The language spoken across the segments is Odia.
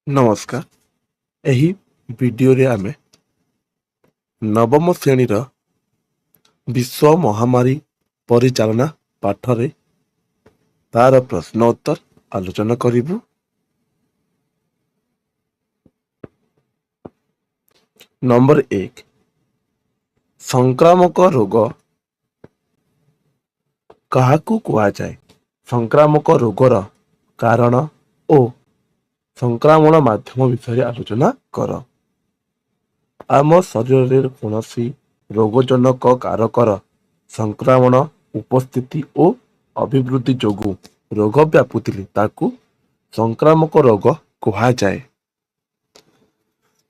नमस्कार। ଏହି ଭିଡିଓରେ ଆମେ ନବମ ଶ୍ରେଣୀର ବିଶ୍ୱ ମହାମାରୀ ପରିଚାଳନା ପାଠରେ ତାର ପ୍ରଶ୍ନ ଉତ୍ତର ଆଲୋଚନା କରିବୁ। ନମ୍ବର 1, ସଂକ୍ରାମକ ରୋଗ କାହାକୁ କୁହାଯାଏ? ସଂକ୍ରାମକ ରୋଗର କାରଣ ଓ ସଂକ୍ରମଣ ମାଧ୍ୟମ ବିଷୟରେ ଆଲୋଚନା କର। ଆମ ଶରୀରରେ କୌଣସି ରୋଗଜନକ କାରକର ସଂକ୍ରମଣ ଉପସ୍ଥିତି ଓ ଅଭିବୃଦ୍ଧି ଯୋଗୁଁ ରୋଗ ବ୍ୟାପୁଥିଲେ ତାକୁ ସଂକ୍ରାମକ ରୋଗ କୁହାଯାଏ।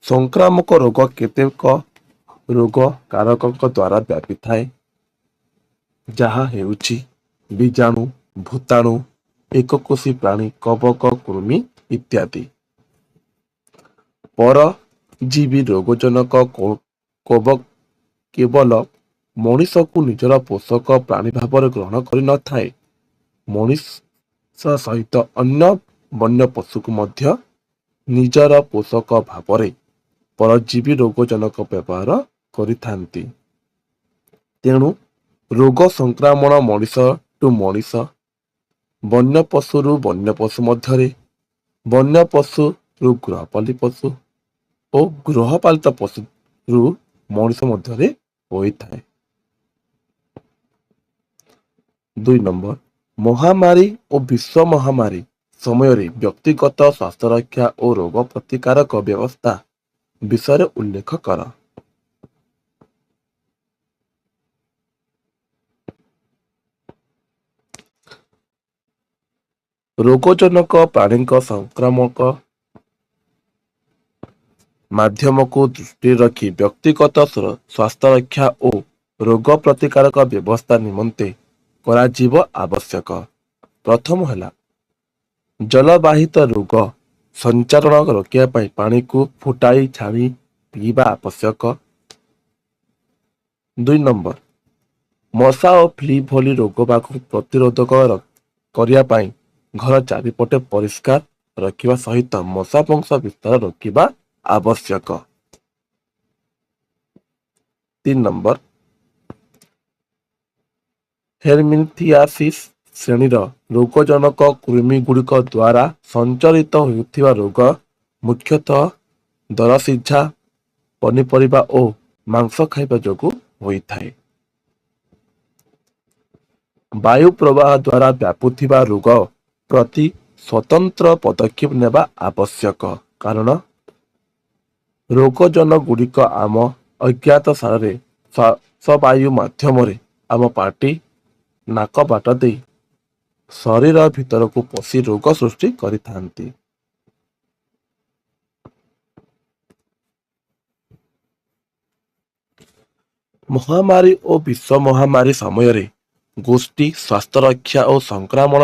ସଂକ୍ରାମକ ରୋଗ କେତେକ ରୋଗ କାରକଙ୍କ ଦ୍ୱାରା ବ୍ୟାପିଥାଏ, ଯାହା ହେଉଛି ବୀଜାଣୁ, ଭୂତାଣୁ, ଏକକୋଷୀ ପ୍ରାଣୀ, କବକ, କୃମି ଇତ୍ୟାଦି। ପରଜୀବୀ ରୋଗଜନକ କେବଳ ମଣିଷକୁ ନିଜର ପୋଷକ ପ୍ରାଣୀ ଭାବରେ ଗ୍ରହଣ କରିନଥାଏ, ମଣିଷ ସହିତ ଅନ୍ୟ ବନ୍ୟ ପଶୁକୁ ମଧ୍ୟ ନିଜର ପୋଷକ ଭାବରେ ପରଜୀବୀ ରୋଗଜନକ ବ୍ୟବହାର କରିଥାନ୍ତି। ତେଣୁ ରୋଗ ସଂକ୍ରମଣ ମଣିଷଠୁ ମଣିଷ, ବନ୍ୟ ପଶୁରୁ ବନ୍ୟ ପଶୁ ମଧ୍ୟରେ, ବନ୍ୟ ପଶୁରୁ ଗୃହପାଳିତ ପଶୁ ଓ ଗୃହପାଳିତ ପଶୁରୁ ମଣିଷ ମଧ୍ୟରେ ହୋଇଥାଏ। 2 ନମ୍ବର, ମହାମାରୀ ଓ ବିଶ୍ୱ ମହାମାରୀ ସମୟରେ ବ୍ୟକ୍ତିଗତ ସ୍ୱାସ୍ଥ୍ୟରକ୍ଷା ଓ ରୋଗ ପ୍ରତିକାରକ ବ୍ୟବସ୍ଥା ବିଷୟରେ ଉଲ୍ଲେଖ କର। ରୋଗଜନକ ପ୍ରାଣୀଙ୍କ ସଂକ୍ରାମକ ମାଧ୍ୟମକୁ ଦୃଷ୍ଟିରେ ରଖି ବ୍ୟକ୍ତିଗତ ସ୍ୱାସ୍ଥ୍ୟରକ୍ଷା ଓ ରୋଗ ପ୍ରତିକାରକ ବ୍ୟବସ୍ଥା ନିମନ୍ତେ କରାଯିବ ଆବଶ୍ୟକ। ପ୍ରଥମ ହେଲା ଜଳବାହିତ ରୋଗ ସଞ୍ଚାରଣ ରୋକିବା ପାଇଁ ପାଣିକୁ ଫୁଟାଇ ଛାଣି ପିଇବା ଆବଶ୍ୟକ। 2 ନମ୍ବର, ମଶା ଓ ଫ୍ଲି ଭଳି ରୋଗକୁ ପ୍ରତିରୋଧକ କରିବା ପାଇଁ ଘର ଚାରିପଟେ ପରିଷ୍କାର ରଖିବା ସହିତ ମଶା ବଂଶ ବିସ୍ତାର ରୋକିବା ଆବଶ୍ୟକ। 3 ନମ୍ବର, ହେଲମିନ୍ଥିଆସିସ୍ ଶ୍ରେଣୀର ରୋଗଜନକ କୃମିଗୁଡ଼ିକ ଦ୍ୱାରା ସଞ୍ଚରିତ ହେଉଥିବା ରୋଗ ମୁଖ୍ୟତଃ ଦରସିଝା ପନିପରିବା ଓ ମାଂସ ଖାଇବା ଯୋଗୁଁ ହୋଇଥାଏ। ବାୟୁ ପ୍ରବାହ ଦ୍ୱାରା ବ୍ୟାପୁଥିବା ରୋଗ ପ୍ରତି ସ୍ୱତନ୍ତ୍ର ପଦକ୍ଷେପ ନେବା ଆବଶ୍ୟକ, କାରଣ ରୋଗଜନଗୁଡ଼ିକ ଆମ ଅଜ୍ଞାତ ସ୍ଥାନରେ ଶ୍ୱାସବାୟୁ ମାଧ୍ୟମରେ ଆମ ପାଟି, ନାକ ବାଟ ଦେଇ ଶରୀର ଭିତରକୁ ପଶି ରୋଗ ସୃଷ୍ଟି କରିଥାନ୍ତି। ମହାମାରୀ ଓ ବିଶ୍ୱ ମହାମାରୀ ସମୟରେ ଗୋଷ୍ଠୀ ସ୍ୱାସ୍ଥ୍ୟରକ୍ଷା ଓ ସଂକ୍ରମଣ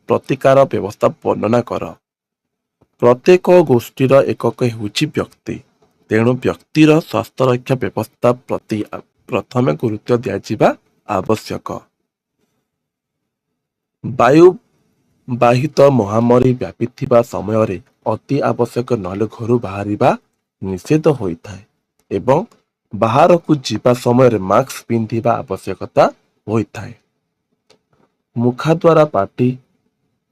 ପ୍ରତିକାର ବ୍ୟବସ୍ଥା ବର୍ଣ୍ଣନା କର। ପ୍ରତ୍ୟେକ ଗୋଷ୍ଠୀର ଏକକ ହେଉଛି ବ୍ୟକ୍ତି, ତେଣୁ ବ୍ୟକ୍ତିର ସ୍ୱାସ୍ଥ୍ୟରକ୍ଷା ବ୍ୟବସ୍ଥା ପ୍ରତି ପ୍ରଥମେ ଗୁରୁତ୍ୱ ଦିଆଯିବା ଆବଶ୍ୟକ। ବାୟୁ ବାହିତ ମହାମାରୀ ବ୍ୟାପିଥିବା ସମୟରେ ଅତି ଆବଶ୍ୟକ ନହେଲେ ଘରୁ ବାହାରିବା ନିଷେଧ ହୋଇଥାଏ ଏବଂ ବାହାରକୁ ଯିବା ସମୟରେ ମାସ୍କ ପିନ୍ଧିବା ଆବଶ୍ୟକତା ହୋଇଥାଏ। ମୁଖା ଦ୍ୱାରା ପାଟି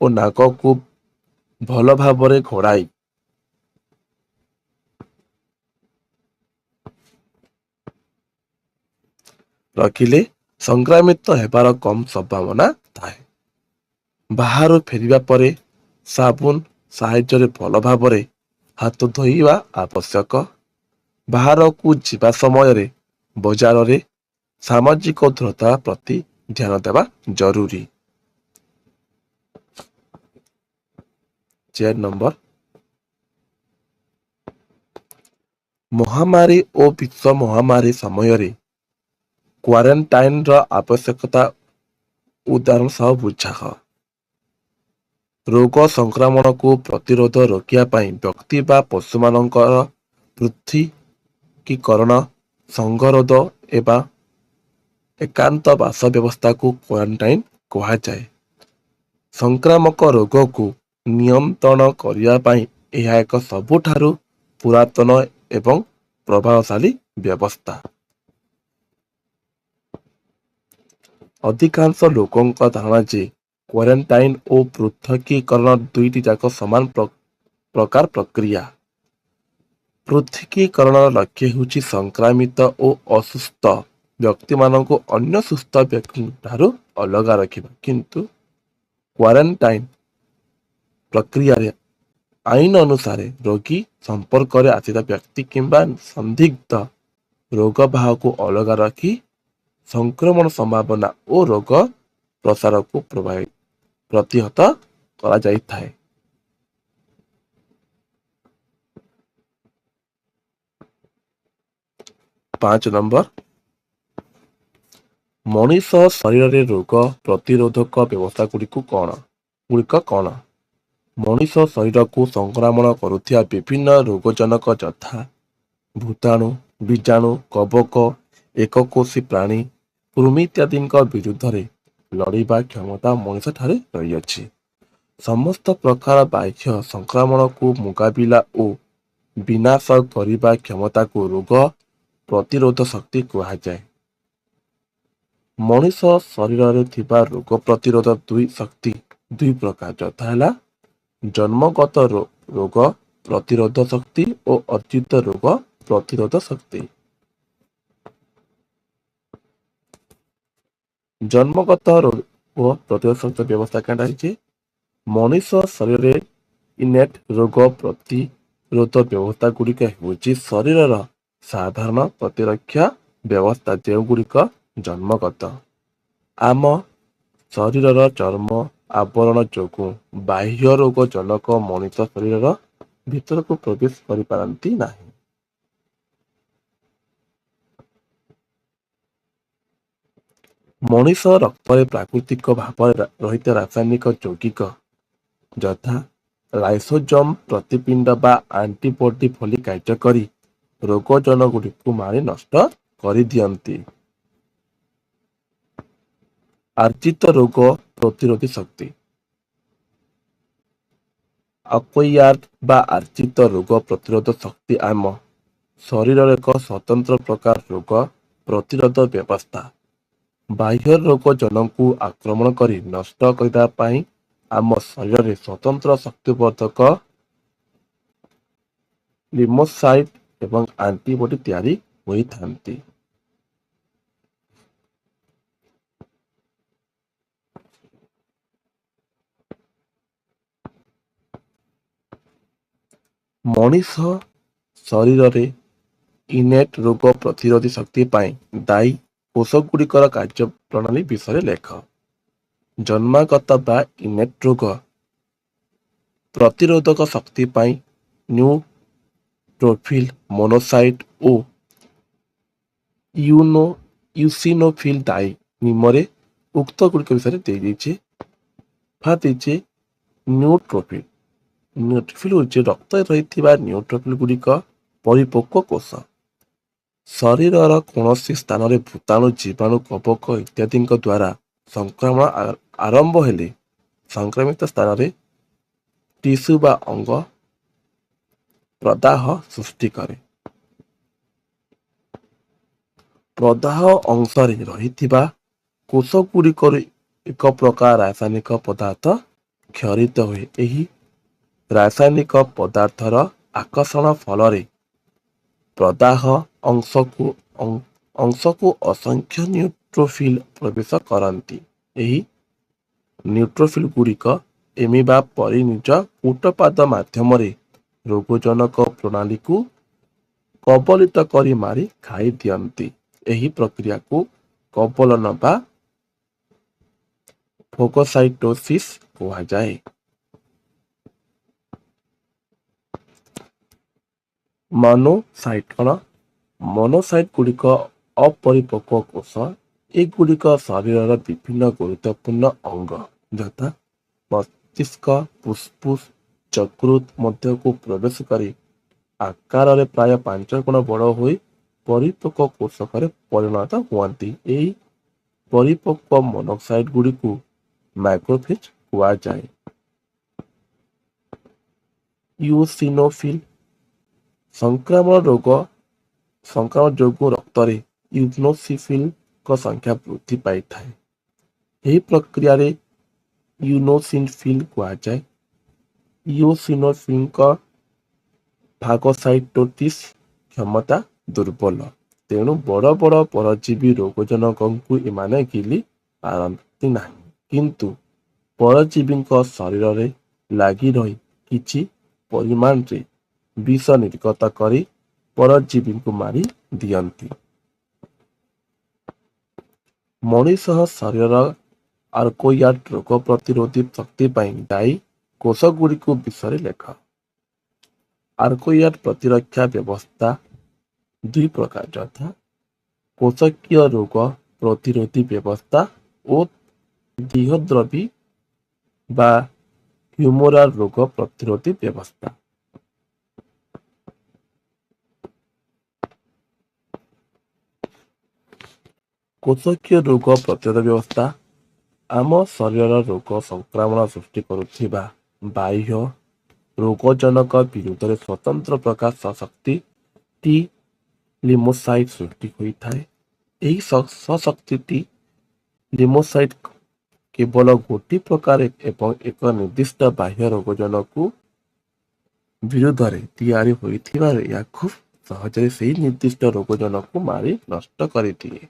ଓ ନାକକୁ ଭଲ ଭାବରେ ଘୋଡ଼ାଇ ରଖିଲେ ସଂକ୍ରମିତ ହେବାର କମ୍ ସମ୍ଭାବନା ଥାଏ। ବାହାରୁ ଫେରିବା ପରେ ସାବୁନ ସାହାଯ୍ୟରେ ଭଲ ଭାବରେ ହାତ ଧୋଇବା ଆବଶ୍ୟକ। ବାହାରକୁ ଯିବା ସମୟରେ ବଜାରରେ ସାମାଜିକ ଦୂରତା ପ୍ରତି ଧ୍ୟାନ ଦେବା ଜରୁରୀ। 4 ନମ୍ବର, ମହାମାରୀ ଓ ବିଶ୍ୱ ମହାମାରୀ ସମୟରେ କ୍ୱାରେଣ୍ଟାଇନ୍ର ଆବଶ୍ୟକତା ଉଦାହରଣ ସହ ବୁଝାଅ। ରୋଗ ସଂକ୍ରମଣକୁ ପ୍ରତିରୋଧ ରୋକିବା ପାଇଁ ବ୍ୟକ୍ତି ବା ପଶୁମାନଙ୍କର ପୃଥକୀକରଣ, ସଙ୍ଗରୋଧ ଏବଂ ଏକାନ୍ତ ବାସ ବ୍ୟବସ୍ଥାକୁ କ୍ୱାରେଣ୍ଟାଇନ୍ କୁହାଯାଏ। ସଂକ୍ରାମକ ରୋଗକୁ ନିୟନ୍ତ୍ରଣ କରିବା ପାଇଁ ଏହା ଏକ ସବୁଠାରୁ ପୁରାତନ ଏବଂ ପ୍ରଭାବଶାଳୀ ବ୍ୟବସ୍ଥା। ଅଧିକାଂଶ ଲୋକଙ୍କ ଧାରଣା ଯେ କ୍ୱାରେଣ୍ଟାଇନ୍ ଓ ପୃଥକୀକରଣ ଦୁଇଟି ଯାକ ସମାନ ପ୍ରକାର ପ୍ରକ୍ରିୟା। ପୃଥକୀକରଣର ଲକ୍ଷ୍ୟ ହେଉଛି ସଂକ୍ରାମିତ ଓ ଅସୁସ୍ଥ ବ୍ୟକ୍ତିମାନଙ୍କୁ ଅନ୍ୟ ସୁସ୍ଥ ବ୍ୟକ୍ତିଙ୍କ ଠାରୁ ଅଲଗା ରଖିବା, କିନ୍ତୁ କ୍ୱାରେଣ୍ଟାଇନ୍ ପ୍ରକ୍ରିୟାରେ ଆଇନ ଅନୁସାରେ ରୋଗୀ ସମ୍ପର୍କରେ ଆସିଥିବା ବ୍ୟକ୍ତି କିମ୍ବା ସନ୍ଦିଗ୍ଧ ରୋଗବାହକୁ ଅଲଗା ରଖି ସଂକ୍ରମଣ ସମ୍ଭାବନା ଓ ରୋଗ ପ୍ରସାରକୁ ପ୍ରତିହତ କରାଯାଇଥାଏ। 5 ନମ୍ବର, ମଣିଷ ଶରୀରରେ ରୋଗ ପ୍ରତିରୋଧକ ବ୍ୟବସ୍ଥା ଗୁଡ଼ିକ କଣ? ମଣିଷ ଶରୀରକୁ ସଂକ୍ରମଣ କରୁଥିବା ବିଭିନ୍ନ ରୋଗଜନକ ଯଥା ଭୂତାଣୁ, ବୀଜାଣୁ, କବକ, ଏକକୋଷୀ ପ୍ରାଣୀ, କୃମି ଇତ୍ୟାଦିଙ୍କ ବିରୁଦ୍ଧରେ ଲଢ଼ିବା କ୍ଷମତା ମଣିଷଠାରେ ରହିଅଛି। ସମସ୍ତ ପ୍ରକାର ବାହ୍ୟ ସଂକ୍ରମଣକୁ ମୁକାବିଲା ଓ ବିନାଶ କରିବା କ୍ଷମତାକୁ ରୋଗ ପ୍ରତିରୋଧ ଶକ୍ତି କୁହାଯାଏ। ମଣିଷ ଶରୀରରେ ଥିବା ରୋଗ ପ୍ରତିରୋଧ ଶକ୍ତି ଦୁଇ ପ୍ରକାର, ଯଥା ହେଲା ଜନ୍ମଗତ ରୋଗ ପ୍ରତିରୋଧ ଶକ୍ତି ଓ ଅର୍ଜିତ ରୋଗ ପ୍ରତିରୋଧ ଶକ୍ତି। ଜନ୍ମଗତ ରୋଗ ପ୍ରତିରୋଧ ଶକ୍ତି ବ୍ୟବସ୍ଥା କେନ୍ତା ହେଇଛି? ମଣିଷ ଶରୀରରେ ଇନେଟ୍ ରୋଗ ପ୍ରତିରୋଧ ବ୍ୟବସ୍ଥା ଗୁଡ଼ିକ ହେଉଛି ଶରୀରର ସାଧାରଣ ପ୍ରତିରକ୍ଷା ବ୍ୟବସ୍ଥା, ଯେଉଁଗୁଡ଼ିକ ଜନ୍ମଗତ। ଆମ ଶରୀରର ଚର୍ମ ଆବରଣ ଯୋଗୁଁ ବାହ୍ୟ ରୋଗ ଜନକ ମଣିଷ ଶରୀରର ଭିତରକୁ ପ୍ରବେଶ କରିପାରନ୍ତି ନାହିଁ। ମଣିଷ ରକ୍ତରେ ପ୍ରାକୃତିକ ଭାବରେ ରହିଥିବା ରାସାୟନିକ ଯୌଗିକ ଯଥା ଲାଇସୋଜୋମ୍ ପ୍ରତିପିଣ୍ଡ ବା ଆଣ୍ଟିବଡି ଭଳି କାର୍ଯ୍ୟ କରି ରୋଗଜନ ଗୁଡ଼ିକୁ ମାରି ନଷ୍ଟ କରିଦିଅନ୍ତି। ଆର୍ଜିତ ରୋଗ ପ୍ରତିରୋଧୀ ଶକ୍ତି। ଆକ୍ୱାୟାର୍ଡ ବା ଆର୍ଜିତ ରୋଗ ପ୍ରତିରୋଧ ଶକ୍ତି ଆମ ଶରୀରର ଏକ ସ୍ୱତନ୍ତ୍ର ପ୍ରକାର ରୋଗ ପ୍ରତିରୋଧ ବ୍ୟବସ୍ଥା। ବାହ୍ୟ ରୋଗଜନକୁ ଆକ୍ରମଣ କରି ନଷ୍ଟ କରିବା ପାଇଁ ଆମ ଶରୀରରେ ସ୍ୱତନ୍ତ୍ର ଶକ୍ତିବର୍ଦ୍ଧକ ଲିମ୍ଫୋସାଇଟ୍ ଏବଂ ଆଣ୍ଟିବଡି ତିଆରି ହୋଇଥାନ୍ତି। ମଣିଷ ଶରୀରରେ ଇନେଟ୍ ରୋଗ ପ୍ରତିରୋଧୀ ଶକ୍ତି ପାଇଁ ଦାୟୀ କୋଷଗୁଡ଼ିକର କାର୍ଯ୍ୟପ୍ରଣାଳୀ ବିଷୟରେ ଲେଖ। ଜନ୍ମାଗତ ବା ଇନେଟ୍ ରୋଗ ପ୍ରତିରୋଧକ ଶକ୍ତି ପାଇଁ ନ୍ୟୁଟ୍ରୋଫିଲ୍, ମୋନୋସାଇଟ୍ ଓ ଇଉସିନୋଫିଲ୍ ଦାୟୀ। ନିମ୍ନରେ ଉକ୍ତ ଗୁଡ଼ିକ ବିଷୟରେ ଦେଇଛି। ନ୍ୟୁଟ୍ରୋଫିଲ୍। ନ୍ୟୁଟ୍ରୋଫିଲ୍ ହେଉଛି ରକ୍ତରେ ରହିଥିବା ନ୍ୟୁଟ୍ରୋଫିଲ୍ ଗୁଡ଼ିକ ପରିପକ୍ୱ କୋଷ। ଶରୀରର କୌଣସି ସ୍ଥାନରେ ଭୂତାଣୁ, ଜୀବାଣୁ, କବକ ଇତ୍ୟାଦିଙ୍କ ଦ୍ୱାରା ସଂକ୍ରମଣ ଆରମ୍ଭ ହେଲେ ସଂକ୍ରମିତ ସ୍ଥାନରେ ଟିସ୍ୟୁ ବା ଅଙ୍ଗ ପ୍ରଦାହ ସୃଷ୍ଟି କରେ। ପ୍ରଦାହ ଅଂଶରେ ରହିଥିବା କୋଷଗୁଡ଼ିକରୁ ଏକ ପ୍ରକାର ରାସାୟନିକ ପଦାର୍ଥ କ୍ଷରିତ ହୁଏ। ଏହି ରାସାୟନିକ ପଦାର୍ଥର ଆକର୍ଷଣ ଫଳରେ ପ୍ରଦାହ ଅଂଶକୁ ଅସଂଖ୍ୟ ନ୍ୟୁଟ୍ରୋଫିଲ୍ ପ୍ରବେଶ କରନ୍ତି। ଏହି ନ୍ୟୁଟ୍ରୋଫିଲ୍ ଗୁଡ଼ିକ ଏମିବା ପରି ନିଜ କୂଟପାଦ ମାଧ୍ୟମରେ ରୋଗଜନକ ପ୍ରଣାଳୀକୁ କବଳିତ କରି ମାରି ଖାଇ ଦିଅନ୍ତି। ଏହି ପ୍ରକ୍ରିୟାକୁ କବଳନ ବା ଫୋଗୋସାଇଟୋସିସ୍ କୁହାଯାଏ। ମୋନୋସାଇଟ୍ କଣ? ମୋନୋସାଇଟ୍ ଗୁଡ଼ିକ ଅପରିପକ୍ୱ କୋଷ। ଏଗୁଡ଼ିକ ଶରୀରର ବିଭିନ୍ନ ଗୁରୁତ୍ୱପୂର୍ଣ୍ଣ ଅଙ୍ଗ ଯଥା ମସ୍ତିଷ୍କ, ଫୁସ୍ଫୁସ୍, ଯକୃତ ମଧ୍ୟକୁ ପ୍ରବେଶ କରି ଆକାରରେ ପ୍ରାୟ 5 ଗୁଣ ବଡ଼ ହୋଇ ପରିପକ୍ୱ କୋଷକରେ ପରିଣତ ହୁଅନ୍ତି। ଏହି ପରିପକ୍ୱ ମୋନୋସାଇଟ୍ ଗୁଡ଼ିକୁ ମ୍ୟାକ୍ରୋଫେଜ୍ କୁହାଯାଏ। ଇଓସିନୋଫିଲ୍ ସଂକ୍ରମଣ ଯୋଗୁଁ ରକ୍ତରେ ଇଉନୋସିଫିଲଙ୍କ ସଂଖ୍ୟା ବୃଦ୍ଧି ପାଇଥାଏ। ଏହି ପ୍ରକ୍ରିୟାରେ ଇଉନୋସିନୋଫିଲ୍ କୁହାଯାଏ। ଇଓସିନୋଫିଲଙ୍କ ଫାଗୋସାଇଟୋସିସ୍ କ୍ଷମତା ଦୁର୍ବଳ, ତେଣୁ ବଡ଼ ବଡ଼ ପରଜୀବୀ ରୋଗଜନକଙ୍କୁ ଏମାନେ ଗିଳି ପାରନ୍ତି ନାହିଁ, କିନ୍ତୁ ପରଜୀବୀଙ୍କ ଶରୀରରେ ଲାଗି ରହି କିଛି ପରିମାଣରେ ବିଷ ନିର୍ଗତ କରି ପରଜୀବୀଙ୍କୁ ମାରି ଦିଅନ୍ତି। ମଣିଷ ଶରୀରର ଆର୍କୋୟାଡ୍ ରୋଗ ପ୍ରତିରୋଧୀ ଶକ୍ତି ପାଇଁ ଦାୟୀ କୋଷଗୁଡ଼ିକୁ ବିଷୟରେ ଲେଖ। ଆର୍କୋୟାଡ୍ ପ୍ରତିରକ୍ଷା ବ୍ୟବସ୍ଥା ଦୁଇ ପ୍ରକାର, ଯଥା କୋଷକୀୟ ରୋଗ ପ୍ରତିରୋଧୀ ବ୍ୟବସ୍ଥା ଓ ଦେହଦ୍ରବୀ ବା ହ୍ୟୁମୋରାଲ୍ ରୋଗ ପ୍ରତିରୋଧୀ ବ୍ୟବସ୍ଥା। କୋଷକୀୟ ରୋଗ ପ୍ରତିରୋଧ ବ୍ୟବସ୍ଥା ଆମ ଶରୀରର ରୋଗ ସଂକ୍ରମଣ ସୃଷ୍ଟି କରୁଥିବା ବାହ୍ୟ ରୋଗଜନକ ବିରୁଦ୍ଧରେ ସ୍ୱତନ୍ତ୍ର ପ୍ରକାଶ ଶକ୍ତି ଟି ଲିମ୍ଫୋସାଇଟ୍ ସୃଷ୍ଟି ହୋଇଥାଏ। ଏହି ଶକ୍ତି ଟି ଲିମ୍ଫୋସାଇଟ୍ କେବଳ ଗୋଟିଏ ପ୍ରକାର ଏବଂ ଏକ ନିର୍ଦ୍ଦିଷ୍ଟ ବାହ୍ୟ ରୋଗଜନକୁ ବିରୁଦ୍ଧରେ ତିଆରି ହୋଇଥିବାରୁ ଏହା ଖୁବ୍ ସହଜରେ ସେହି ନିର୍ଦ୍ଦିଷ୍ଟ ରୋଗଜନକୁ ମାରି ନଷ୍ଟ କରିଦିଏ।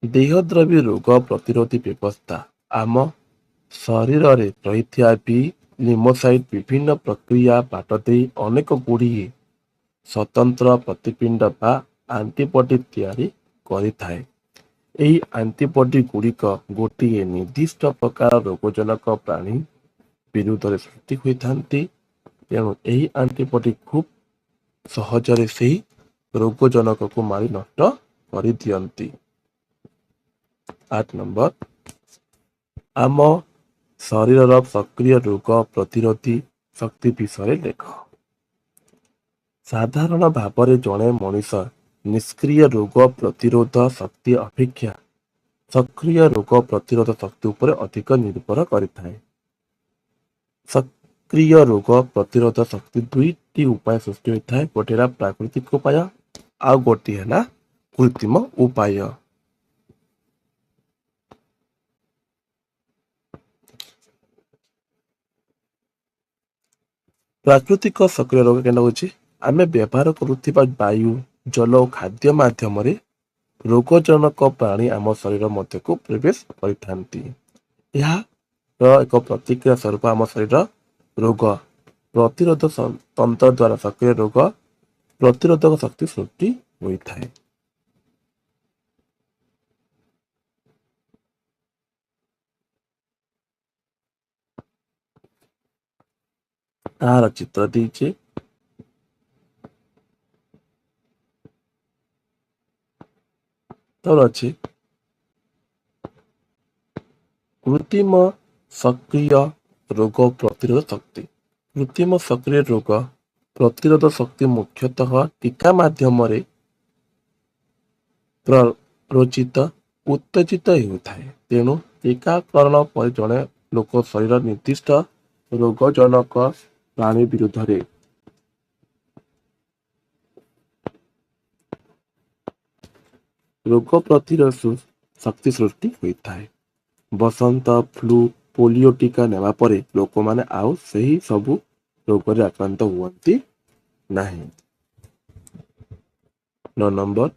ଦେହଦ୍ରବୀ ରୋଗ ପ୍ରତିରୋଧୀ ବ୍ୟବସ୍ଥା ଆମ ଶରୀରରେ ରହିଥିବା ବି ଲିମ୍ଫୋସାଇଟ୍ ବିଭିନ୍ନ ପ୍ରକ୍ରିୟା ବାଟ ଦେଇ ଅନେକ ଗୁଡ଼ିଏ ସ୍ୱତନ୍ତ୍ର ପ୍ରତିପିଣ୍ଡ ବା ଆଣ୍ଟିବଡି ତିଆରି କରିଥାଏ। ଏହି ଆଣ୍ଟିବଡି ଗୁଡ଼ିକ ଗୋଟିଏ ନିର୍ଦ୍ଦିଷ୍ଟ ପ୍ରକାର ରୋଗଜନକ ପ୍ରାଣୀ ବିରୁଦ୍ଧରେ ସୃଷ୍ଟି ହୋଇଥାନ୍ତି, ତେଣୁ ଏହି ଆଣ୍ଟିବଡି ଖୁବ୍ ସହଜରେ ସେହି ରୋଗଜନକକୁ ମାରି ନଷ୍ଟ କରିଦିଅନ୍ତି। 8 ନମ୍ବର, ଆମ ଶରୀରର ସକ୍ରିୟ ରୋଗ ପ୍ରତିରୋଧୀ ଶକ୍ତି ବିଷୟରେ ଲେଖ। ସାଧାରଣ ଭାବରେ ଜଣେ ମଣିଷ ନିଷ୍କ୍ରିୟ ରୋଗ ପ୍ରତିରୋଧ ଶକ୍ତି ଅପେକ୍ଷା ସକ୍ରିୟ ରୋଗ ପ୍ରତିରୋଧ ଶକ୍ତି ଉପରେ ଅଧିକ ନିର୍ଭର କରିଥାଏ। ସକ୍ରିୟ ରୋଗ ପ୍ରତିରୋଧ ଶକ୍ତି ଦୁଇଟି ଉପାୟ ସୃଷ୍ଟି ହୋଇଥାଏ, ଗୋଟିଏ ହେଲା ପ୍ରାକୃତିକ ଉପାୟ ଆଉ ଗୋଟିଏ ହେଲା କୃତ୍ରିମ ଉପାୟ। ପ୍ରାକୃତିକ ସକ୍ରିୟ ରୋଗ କେନ୍ ହେଉଛି, ଆମେ ବ୍ୟବହାର କରୁଥିବା ବାୟୁ, ଜଳ ଓ ଖାଦ୍ୟ ମାଧ୍ୟମରେ ରୋଗଜନକ ପ୍ରାଣୀ ଆମ ଶରୀର ମଧ୍ୟକୁ ପ୍ରବେଶ କରିଥାନ୍ତି। ଏହାର ଏକ ପ୍ରତିକ୍ରିୟା ସ୍ୱରୂପ ଆମ ଶରୀର ରୋଗ ପ୍ରତିରୋଧ ତନ୍ତ୍ର ଦ୍ୱାରା ସକ୍ରିୟ ରୋଗ ପ୍ରତିରୋଧକ ଶକ୍ତି ସୃଷ୍ଟି ହୋଇଥାଏ। ତାହାର ଚିତ୍ର ଦେଇଛି। ତଳେ ଅଛି କୃତ୍ରିମ ସକ୍ରିୟ ରୋଗ ପ୍ରତିରୋଧ ଶକ୍ତି। କୃତ୍ରିମ ସକ୍ରିୟ ରୋଗ ପ୍ରତିରୋଧ ଶକ୍ତି ମୁଖ୍ୟତଃ ଟୀକା ମାଧ୍ୟମରେ ପ୍ରରୋଚିତ ଉତ୍ତେଜିତ ହେଉଥାଏ। ତେଣୁ ଟୀକାକରଣ ପରେ ଜଣେ ଲୋକ ଶରୀର ନିର୍ଦ୍ଦିଷ୍ଟ ରୋଗଜନକ ପ୍ରାଣୀ ବିରୁଦ୍ଧରେ ରୋଗ ପ୍ରତିରୋଧ ଶକ୍ତି ସୃଷ୍ଟି ହୋଇଥାଏ। ବସନ୍ତ, ଫ୍ଲୁ, ପୋଲିଓ ଟୀକା ନେବା ପରେ ଲୋକମାନେ ଆଉ ସେହି ସବୁ ରୋଗରେ ଆକ୍ରାନ୍ତ ହୁଅନ୍ତି ନାହିଁ। 9 ନମ୍ବର,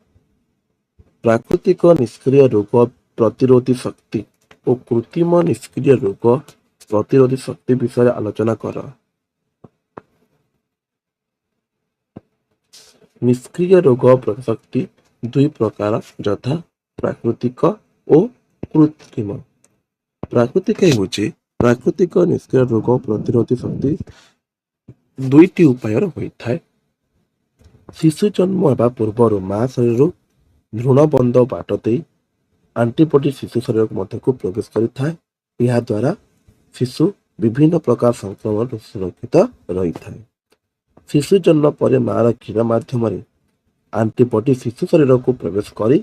ପ୍ରାକୃତିକ ନିଷ୍କ୍ରିୟ ରୋଗ ପ୍ରତିରୋଧୀ ଶକ୍ତି ଓ କୃତ୍ରିମ ନିଷ୍କ୍ରିୟ ରୋଗ ପ୍ରତିରୋଧୀ ଶକ୍ତି ବିଷୟରେ ଆଲୋଚନା କର। ନିଷ୍କ୍ରିୟ ରୋଗ ଶକ୍ତି ଦୁଇ ପ୍ରକାର, ଯଥା ପ୍ରାକୃତିକ ଓ କୃତ୍ରିମ। ପ୍ରାକୃତିକ ହେଉଛି ପ୍ରାକୃତିକ ନିଷ୍କ୍ରିୟ ରୋଗ ପ୍ରତିରୋଧୀ ଶକ୍ତି ଦୁଇଟି ଉପାୟରେ ହୋଇଥାଏ। ଶିଶୁ ଜନ୍ମ ହେବା ପୂର୍ବରୁ ମା ଶରୀରରୁ ଭ୍ରୂଣବନ୍ଧ ବାଟ ଦେଇ ଆଣ୍ଟିବଡି ଶିଶୁ ଶରୀର ମଧ୍ୟକୁ ପ୍ରବେଶ କରିଥାଏ। ଏହା ଦ୍ୱାରା ଶିଶୁ ବିଭିନ୍ନ ପ୍ରକାର ସଂକ୍ରମଣରୁ ସୁରକ୍ଷିତ ରହିଥାଏ। ଶିଶୁ ଜନ୍ମ ପରେ ମାର କ୍ଷୀର ମାଧ୍ୟମରେ ଆଣ୍ଟିବଡି ଶିଶୁ ଶରୀରକୁ ପ୍ରବେଶ କରି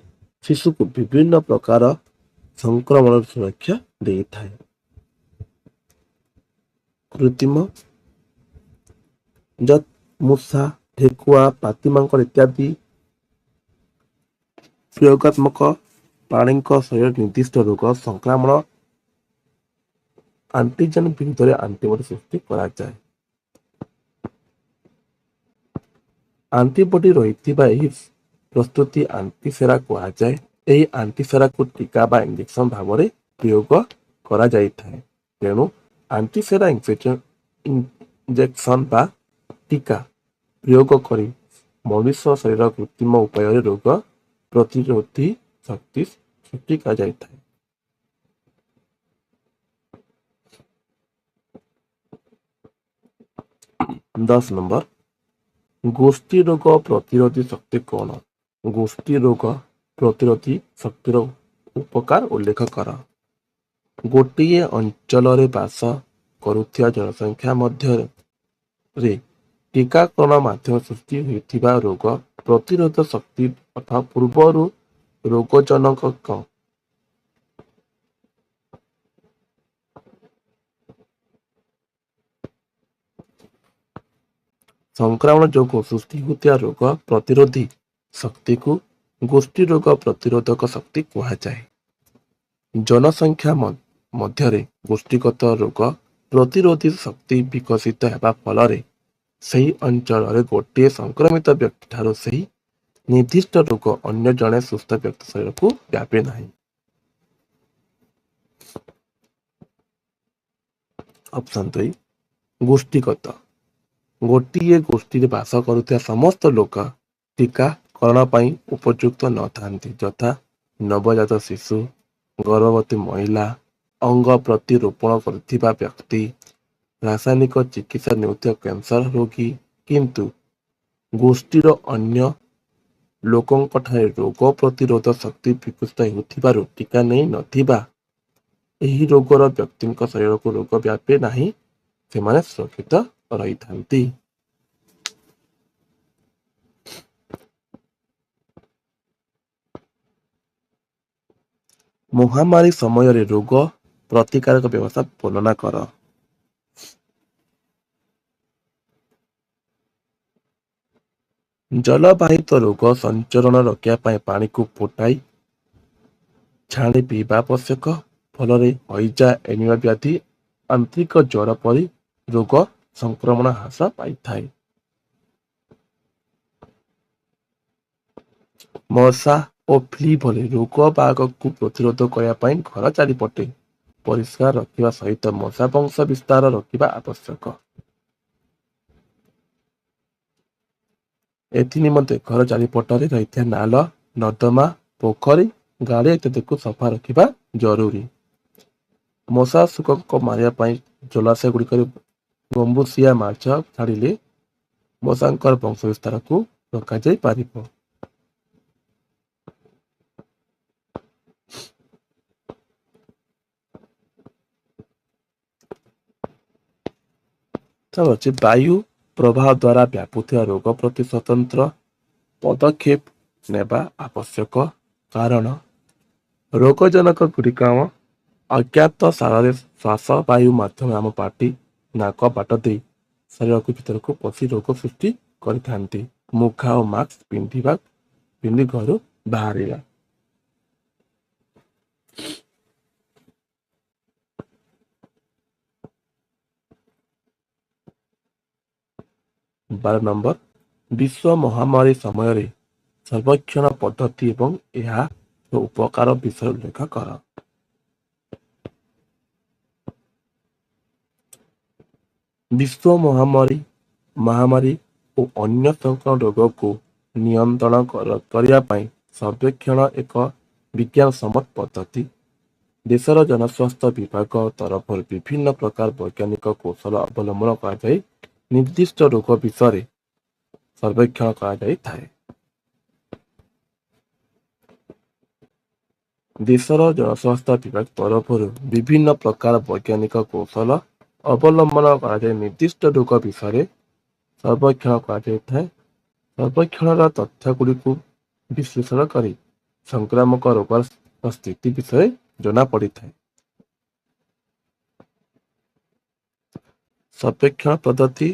ଶିଶୁକୁ ବିଭିନ୍ନ ପ୍ରକାର ସଂକ୍ରମଣରୁ ସୁରକ୍ଷା ଦେଇଥାଏ। କୃତ୍ରିମ ମୂଷା, ଠେକୁଆ, ପାତିମାଙ୍କଡ଼ ଇତ୍ୟାଦି ପ୍ରୟୋଗାତ୍ମକ ପ୍ରାଣୀଙ୍କ ଶରୀରରେ ନିର୍ଦ୍ଦିଷ୍ଟ ରୋଗ ସଂକ୍ରମଣ ଆଣ୍ଟିଜେନ ବିରୁଦ୍ଧରେ ଆଣ୍ଟିବଡି ସୃଷ୍ଟି କରାଯାଏ। ଆଣ୍ଟିବଡି ରହିଥିବା ଏହି ପ୍ରସ୍ତୁତି ଆଣ୍ଟିସେରା କୁହାଯାଏ। ଏହି ଆଣ୍ଟିସେରାକୁ ଟୀକା ବା ଇଞ୍ଜେକ୍ସନ ଭାବରେ ପ୍ରୟୋଗ କରାଯାଇଥାଏ। ତେଣୁ ଆଣ୍ଟିସେରା ଇଞ୍ଜେକ୍ସନ ବା ଟୀକା ପ୍ରୟୋଗ କରି ମଣିଷ ଶରୀର କୃତ୍ରିମ ଉପାୟରେ ରୋଗ ପ୍ରତିରୋଧୀ ଶକ୍ତି ସୃଷ୍ଟି କରାଯାଇଥାଏ। 10 ଗୋଷ୍ଠୀ ରୋଗ ପ୍ରତିରୋଧୀ ଶକ୍ତି କଣ? ଗୋଷ୍ଠୀ ରୋଗ ପ୍ରତିରୋଧୀ ଶକ୍ତିର ଉପକାର ଉଲ୍ଲେଖ କର। ଗୋଟିଏ ଅଞ୍ଚଳରେ ବାସ କରୁଥିବା ଜନସଂଖ୍ୟା ମଧ୍ୟରେ ଟୀକାକରଣ ମାଧ୍ୟମରେ ସୃଷ୍ଟି ହୋଇଥିବା ରୋଗ ପ୍ରତିରୋଧ ଶକ୍ତି ତଥା ପୂର୍ବରୁ ରୋଗଜନକ ସଂକ୍ରମଣ ଯୋଗୁଁ ସୃଷ୍ଟି ହେଉଥିବା ରୋଗ ପ୍ରତିରୋଧୀ ଶକ୍ତିକୁ ଗୋଷ୍ଠୀ ରୋଗ ପ୍ରତିରୋଧକ ଶକ୍ତି କୁହାଯାଏ। ଜନସଂଖ୍ୟା ମଧ୍ୟରେ ଗୋଷ୍ଠୀଗତ ରୋଗ ପ୍ରତିରୋଧୀ ଶକ୍ତି ବିକଶିତ ହେବା ଫଳରେ ସେହି ଅଞ୍ଚଳରେ ଗୋଟିଏ ସଂକ୍ରମିତ ବ୍ୟକ୍ତି ଠାରୁ ସେହି ନିର୍ଦ୍ଦିଷ୍ଟ ରୋଗ ଅନ୍ୟ ଜଣେ ସୁସ୍ଥ ବ୍ୟକ୍ତି ଶରୀରକୁ ବ୍ୟାପେ ନାହିଁ। ଅପସନ୍ 2 ଗୋଷ୍ଠୀଗତ ଗୋଟିଏ ଗୋଷ୍ଠୀରେ ବାସ କରୁଥିବା ସମସ୍ତ ଲୋକ ଟୀକାକରଣ ପାଇଁ ଉପଯୁକ୍ତ ନଥାନ୍ତି, ଯଥା ନବଜାତ ଶିଶୁ, ଗର୍ଭବତୀ ମହିଳା, ଅଙ୍ଗ ପ୍ରତିରୋପଣ କରୁଥିବା ବ୍ୟକ୍ତି, ରାସାୟନିକ ଚିକିତ୍ସା ନେଉଥିବା କ୍ୟାନ୍ସର ରୋଗୀ। କିନ୍ତୁ ଗୋଷ୍ଠୀର ଅନ୍ୟ ଲୋକଙ୍କଠାରେ ରୋଗ ପ୍ରତିରୋଧ ଶକ୍ତି ବିକଶିତ ହେଉଥିବାରୁ ଟୀକା ନେଇ ନଥିବା ଏହି ରୋଗର ବ୍ୟକ୍ତିଙ୍କ ଶରୀରକୁ ରୋଗ ବ୍ୟାପେ ନାହିଁ, ସେମାନେ ସୁରକ୍ଷିତ ରହିଥାନ୍ତି। ମହାମାରୀ ସମୟରେ ରୋଗ ପ୍ରତିକାରକ ବ୍ୟବସ୍ଥା ବର୍ଣ୍ଣନା କର। ଜଳବାହିତ ରୋଗ ସଞ୍ଚରଣ ରୋକିବା ପାଇଁ ପାଣିକୁ ଫୁଟାଇ ଛାଣି ପିଇବା ଆବଶ୍ୟକ। ଫଳରେ ହଇଜା, ଏନିମିଆ ବ୍ୟାଧି, ଆନ୍ତରିକ ଜ୍ୱର ପରି ରୋଗ ସଂକ୍ରମଣ ହ୍ରାସ ପାଇଥାଏ। ମଶା ଓ ଫ୍ଲି ଭଳି ରୋଗ ବାଗକୁ ପ୍ରତିରୋଧ କରିବା ପାଇଁ ଘର ଚାରିପଟେ ପରିଷ୍କାର ରଖିବା ସହିତ ମଶା ବଂଶ ବିସ୍ତାର ରୋକିବା ଆବଶ୍ୟକ। ଏଥି ନିମନ୍ତେ ଘର ଚାରିପଟରେ ରହିଥିବା ନାଳ, ନର୍ଦ୍ଦମା, ପୋଖରୀ, ଗାଡ଼ିଆ ଇତ୍ୟାଦିକୁ ସଫା ରଖିବା ଜରୁରୀ। ମଶା ଶୋଷକ ମାରିବା ପାଇଁ ଜଳାଶୟ ଗୁଡ଼ିକରେ ଗମ୍ବୁସିଆ ମାଛ ଛାଡ଼ିଲେ ମଶାଙ୍କର ବଂଶ ବିସ୍ତାରକୁ ରୋକାଯାଇ ପାରିବ। ଅଛି ବାୟୁ ପ୍ରବାହ ଦ୍ୱାରା ବ୍ୟାପୁଥିବା ରୋଗ ପ୍ରତି ସ୍ୱତନ୍ତ୍ର ପଦକ୍ଷେପ ନେବା ଆବଶ୍ୟକ, କାରଣ ରୋଗଜନକ ଗୁଡ଼ିକ ଅଜ୍ଞାତ ସ୍ଥାନରେ ଶ୍ୱାସ ବାୟୁ ମାଧ୍ୟମରେ ଆମ ପାଟି, ନାକ ବାଟ ଦେଇ ଶରୀରକୁ ଭିତରକୁ ପଶି ରୋଗ ସୃଷ୍ଟି କରିଥାନ୍ତି। ମୁଖା ଓ ମାସ୍କ ପିନ୍ଧି ଘରୁ ବାହାରିବା। 12 ବିଶ୍ୱ ମହାମାରୀ ସମୟରେ ସର୍ବେକ୍ଷଣ ପଦ୍ଧତି ଏବଂ ଏହାର ଉପକାର ବିଷୟରେ ଉଲ୍ଲେଖ କର। ବିଶ୍ୱ ମହାମାରୀ ଓ ଅନ୍ୟ ସଂକ୍ରମଣ ରୋଗକୁ ନିୟନ୍ତ୍ରଣ କରିବା ପାଇଁ ସର୍ବେକ୍ଷଣ ଏକ ବିଜ୍ଞାନ ସମ୍ମତ ପଦ୍ଧତି। ଦେଶର ଜନସ୍ୱାସ୍ଥ୍ୟ ବିଭାଗ ତରଫରୁ ବିଭିନ୍ନ ପ୍ରକାର ବୈଜ୍ଞାନିକ କୌଶଳ ଅବଲମ୍ବନ କରାଯାଇ ନିର୍ଦ୍ଦିଷ୍ଟ ରୋଗ ବିଷୟରେ ସର୍ବେକ୍ଷଣ କରାଯାଇଥାଏ। ଦେଶର ଜନସ୍ୱାସ୍ଥ୍ୟ ବିଭାଗ ତରଫରୁ ବିଭିନ୍ନ ପ୍ରକାର ବୈଜ୍ଞାନିକ କୌଶଳ ଅବଲମ୍ବନ କରାଯାଇ ନିର୍ଦ୍ଦିଷ୍ଟ ରୋଗ ବିଷୟରେ ସର୍ବେକ୍ଷଣ କରାଯାଇଥାଏ। ସର୍ବେକ୍ଷଣର ତଥ୍ୟଗୁଡ଼ିକୁ ବିଶ୍ଳେଷଣ କରି ସଂକ୍ରାମକ ରୋଗର ସ୍ଥିତି ବିଷୟରେ ଜଣାପଡ଼ିଥାଏ। ସର୍ବେକ୍ଷଣ ପଦ୍ଧତି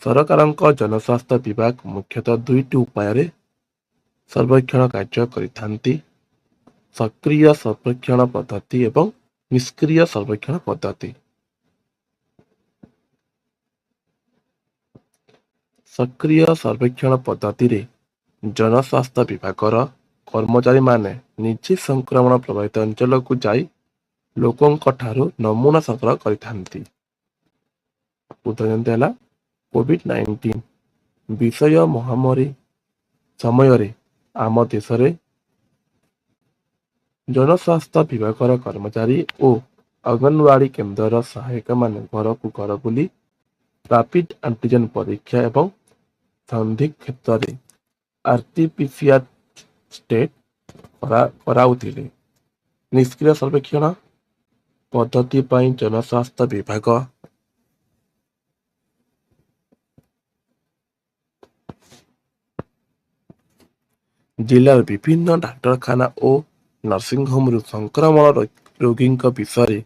ସରକାରଙ୍କ ଜନସ୍ୱାସ୍ଥ୍ୟ ବିଭାଗ ମୁଖ୍ୟତଃ ଦୁଇଟି ଉପାୟରେ ସର୍ବେକ୍ଷଣ କାର୍ଯ୍ୟ କରିଥାନ୍ତି। ସକ୍ରିୟ ସର୍ବେକ୍ଷଣ ପଦ୍ଧତି ଏବଂ ନିଷ୍କ୍ରିୟ ସର୍ବେକ୍ଷଣ ପଦ୍ଧତି। ସକ୍ରିୟ ସର୍ବେକ୍ଷଣ ପଦ୍ଧତିରେ ଜନସ୍ୱାସ୍ଥ୍ୟ ବିଭାଗର କର୍ମଚାରୀମାନେ ନିଜେ ସଂକ୍ରମଣ ପ୍ରଭାବିତ ଅଞ୍ଚଳକୁ ଯାଇ ଲୋକଙ୍କ ଠାରୁ ନମୁନା ସଂଗ୍ରହ କରିଥାନ୍ତି। ଉଦାହରଣ ହେଲା କୋଭିଡ-19 ବିଷୟ ମହାମାରୀ ସମୟରେ ଆମ ଦେଶରେ ଜନସ୍ୱାସ୍ଥ୍ୟ ବିଭାଗର କର୍ମଚାରୀ ଓ ଅଙ୍ଗନବାଡି କେନ୍ଦ୍ରର ସହାୟକମାନେ ଘରକୁ ଘର ବୁଲି ରାପିଡ ଆଣ୍ଟିଜେନ ପରୀକ୍ଷା ଏବଂ ସନ୍ଦିଗ୍ଧ କ୍ଷେତ୍ରରେ ଆରଟି-ପିସିଆର ଟେଷ୍ଟ କରାଉଥିଲେ। ନିଷ୍କ୍ରିୟ ସର୍ବେକ୍ଷଣ ପଦ୍ଧତି ପାଇଁ ଜନସ୍ୱାସ୍ଥ୍ୟ ବିଭାଗ ଜିଲ୍ଲାର ବିଭିନ୍ନ ଡାକ୍ତରଖାନା ଓ ନର୍ସିଂହୋମରୁ ସଂକ୍ରମଣ ରୋଗୀଙ୍କ ବିଷୟରେ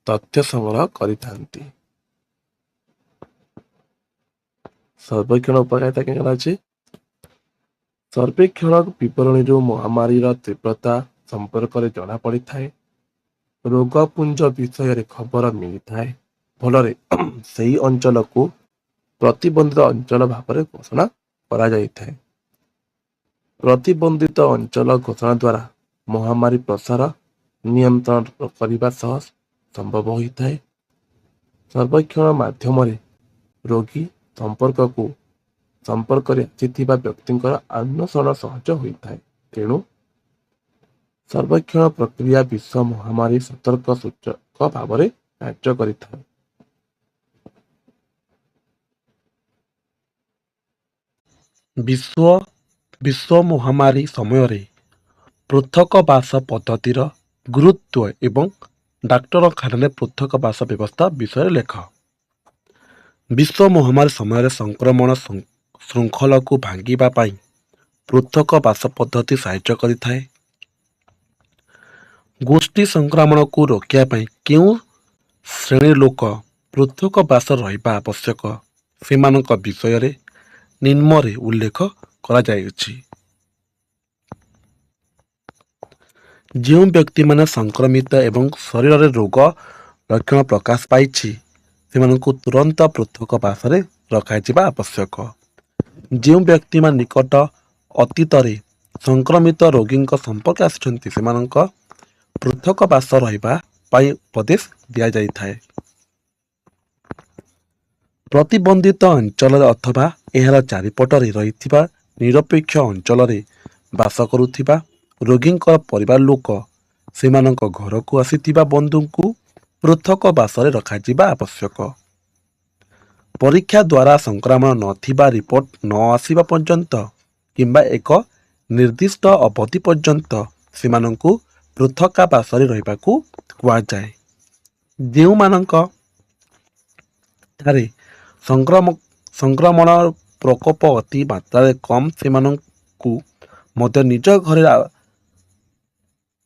ତଥ୍ୟ ସଂଗ୍ରହ କରିଥାନ୍ତି। ସର୍ବେକ୍ଷଣ ଉପକାରିତା କେମିତି ଅଛି? ସର୍ବେକ୍ଷଣ ବିବରଣୀରୁ ମହାମାରୀର ତୀବ୍ରତା ସମ୍ପର୍କରେ ଜଣାପଡ଼ିଥାଏ। ରୋଗପୁଞ୍ଜ ବିଷୟରେ ଖବର ମିଳିଥାଏ। ଫଳରେ ସେହି ଅଞ୍ଚଳକୁ ପ୍ରତିବନ୍ଧିତ ଅଞ୍ଚଳ ଭାବରେ ଘୋଷଣା କରାଯାଇଥାଏ। ପ୍ରତିବନ୍ଧିତ ଅଞ୍ଚଳ ଘୋଷଣା ଦ୍ୱାରା ମହାମାରୀ ପ୍ରସାର ନିୟନ୍ତ୍ରଣ କରିବା ସହ ସମ୍ଭବ ହୋଇଥାଏ। ସର୍ବେକ୍ଷଣ ମାଧ୍ୟମରେ ରୋଗୀ ସମ୍ପର୍କରେ ଆସିଥିବା ବ୍ୟକ୍ତିଙ୍କର ଅନ୍ୱେଷଣ ସହଜ ହୋଇଥାଏ। ତେଣୁ ସର୍ବେକ୍ଷଣ ପ୍ରକ୍ରିୟା ବିଶ୍ୱ ମହାମାରୀ ସତର୍କ ସୂଚକ ଭାବରେ କାର୍ଯ୍ୟ କରିଥାଏ। ବିଶ୍ୱ ମହାମାରୀ ସମୟରେ ପୃଥକବାସ ପଦ୍ଧତିର ଗୁରୁତ୍ୱ ଏବଂ ଡାକ୍ତରଖାନାରେ ପୃଥକବାସ ବ୍ୟବସ୍ଥା ବିଷୟରେ ଲେଖ। ବିଶ୍ୱ ମହାମାରୀ ସମୟରେ ସଂକ୍ରମଣ ଶୃଙ୍ଖଳକୁ ଭାଙ୍ଗିବା ପାଇଁ ପୃଥକବାସ ପଦ୍ଧତି ସାହାଯ୍ୟ କରିଥାଏ। ଗୋଷ୍ଠୀ ସଂକ୍ରମଣକୁ ରୋକିବା ପାଇଁ କେଉଁ ଶ୍ରେଣୀର ଲୋକ ପୃଥକବାସ ରହିବା ଆବଶ୍ୟକ ସେମାନଙ୍କ ବିଷୟରେ ନିମ୍ନରେ ଉଲ୍ଲେଖ କରାଯାଇଛି। ଯେଉଁ ବ୍ୟକ୍ତିମାନେ ସଂକ୍ରମିତ ଏବଂ ଶରୀରରେ ରୋଗ ଲକ୍ଷଣ ପ୍ରକାଶ ପାଇଛି ସେମାନଙ୍କୁ ତୁରନ୍ତ ପୃଥକବାସରେ ରଖାଯିବା ଆବଶ୍ୟକ। ଯେଉଁ ବ୍ୟକ୍ତିମାନେ ନିକଟ ଅତୀତରେ ସଂକ୍ରମିତ ରୋଗୀଙ୍କ ସମ୍ପର୍କ ଆସିଛନ୍ତି ସେମାନଙ୍କ ପୃଥକବାସ ରହିବା ପାଇଁ ଉପଦେଶ ଦିଆଯାଇଥାଏ। ପ୍ରତିବନ୍ଧିତ ଅଞ୍ଚଳରେ ଅଥବା ଏହାର ଚାରିପଟରେ ରହିଥିବା ନିରପେକ୍ଷ ଅଞ୍ଚଳରେ ବାସ କରୁଥିବା ରୋଗୀଙ୍କର ପରିବାର ଲୋକ ସେମାନଙ୍କ ଘରକୁ ଆସିଥିବା ବନ୍ଧୁଙ୍କୁ ପୃଥକବାସରେ ରଖାଯିବା ଆବଶ୍ୟକ। ପରୀକ୍ଷା ଦ୍ୱାରା ସଂକ୍ରମଣ ନଥିବା ରିପୋର୍ଟ ନ ଆସିବା ପର୍ଯ୍ୟନ୍ତ କିମ୍ବା ଏକ ନିର୍ଦ୍ଦିଷ୍ଟ ଅବଧି ପର୍ଯ୍ୟନ୍ତ ସେମାନଙ୍କୁ ପୃଥକାବାସରେ ରହିବାକୁ କୁହାଯାଏ। ଯେଉଁମାନଙ୍କ ଠାରେ ସଂକ୍ରମଣ ପ୍ରକୋପ ଅତି ମାତ୍ରାରେ କମ୍ ସେମାନଙ୍କୁ ମଧ୍ୟ ନିଜ ଘରେ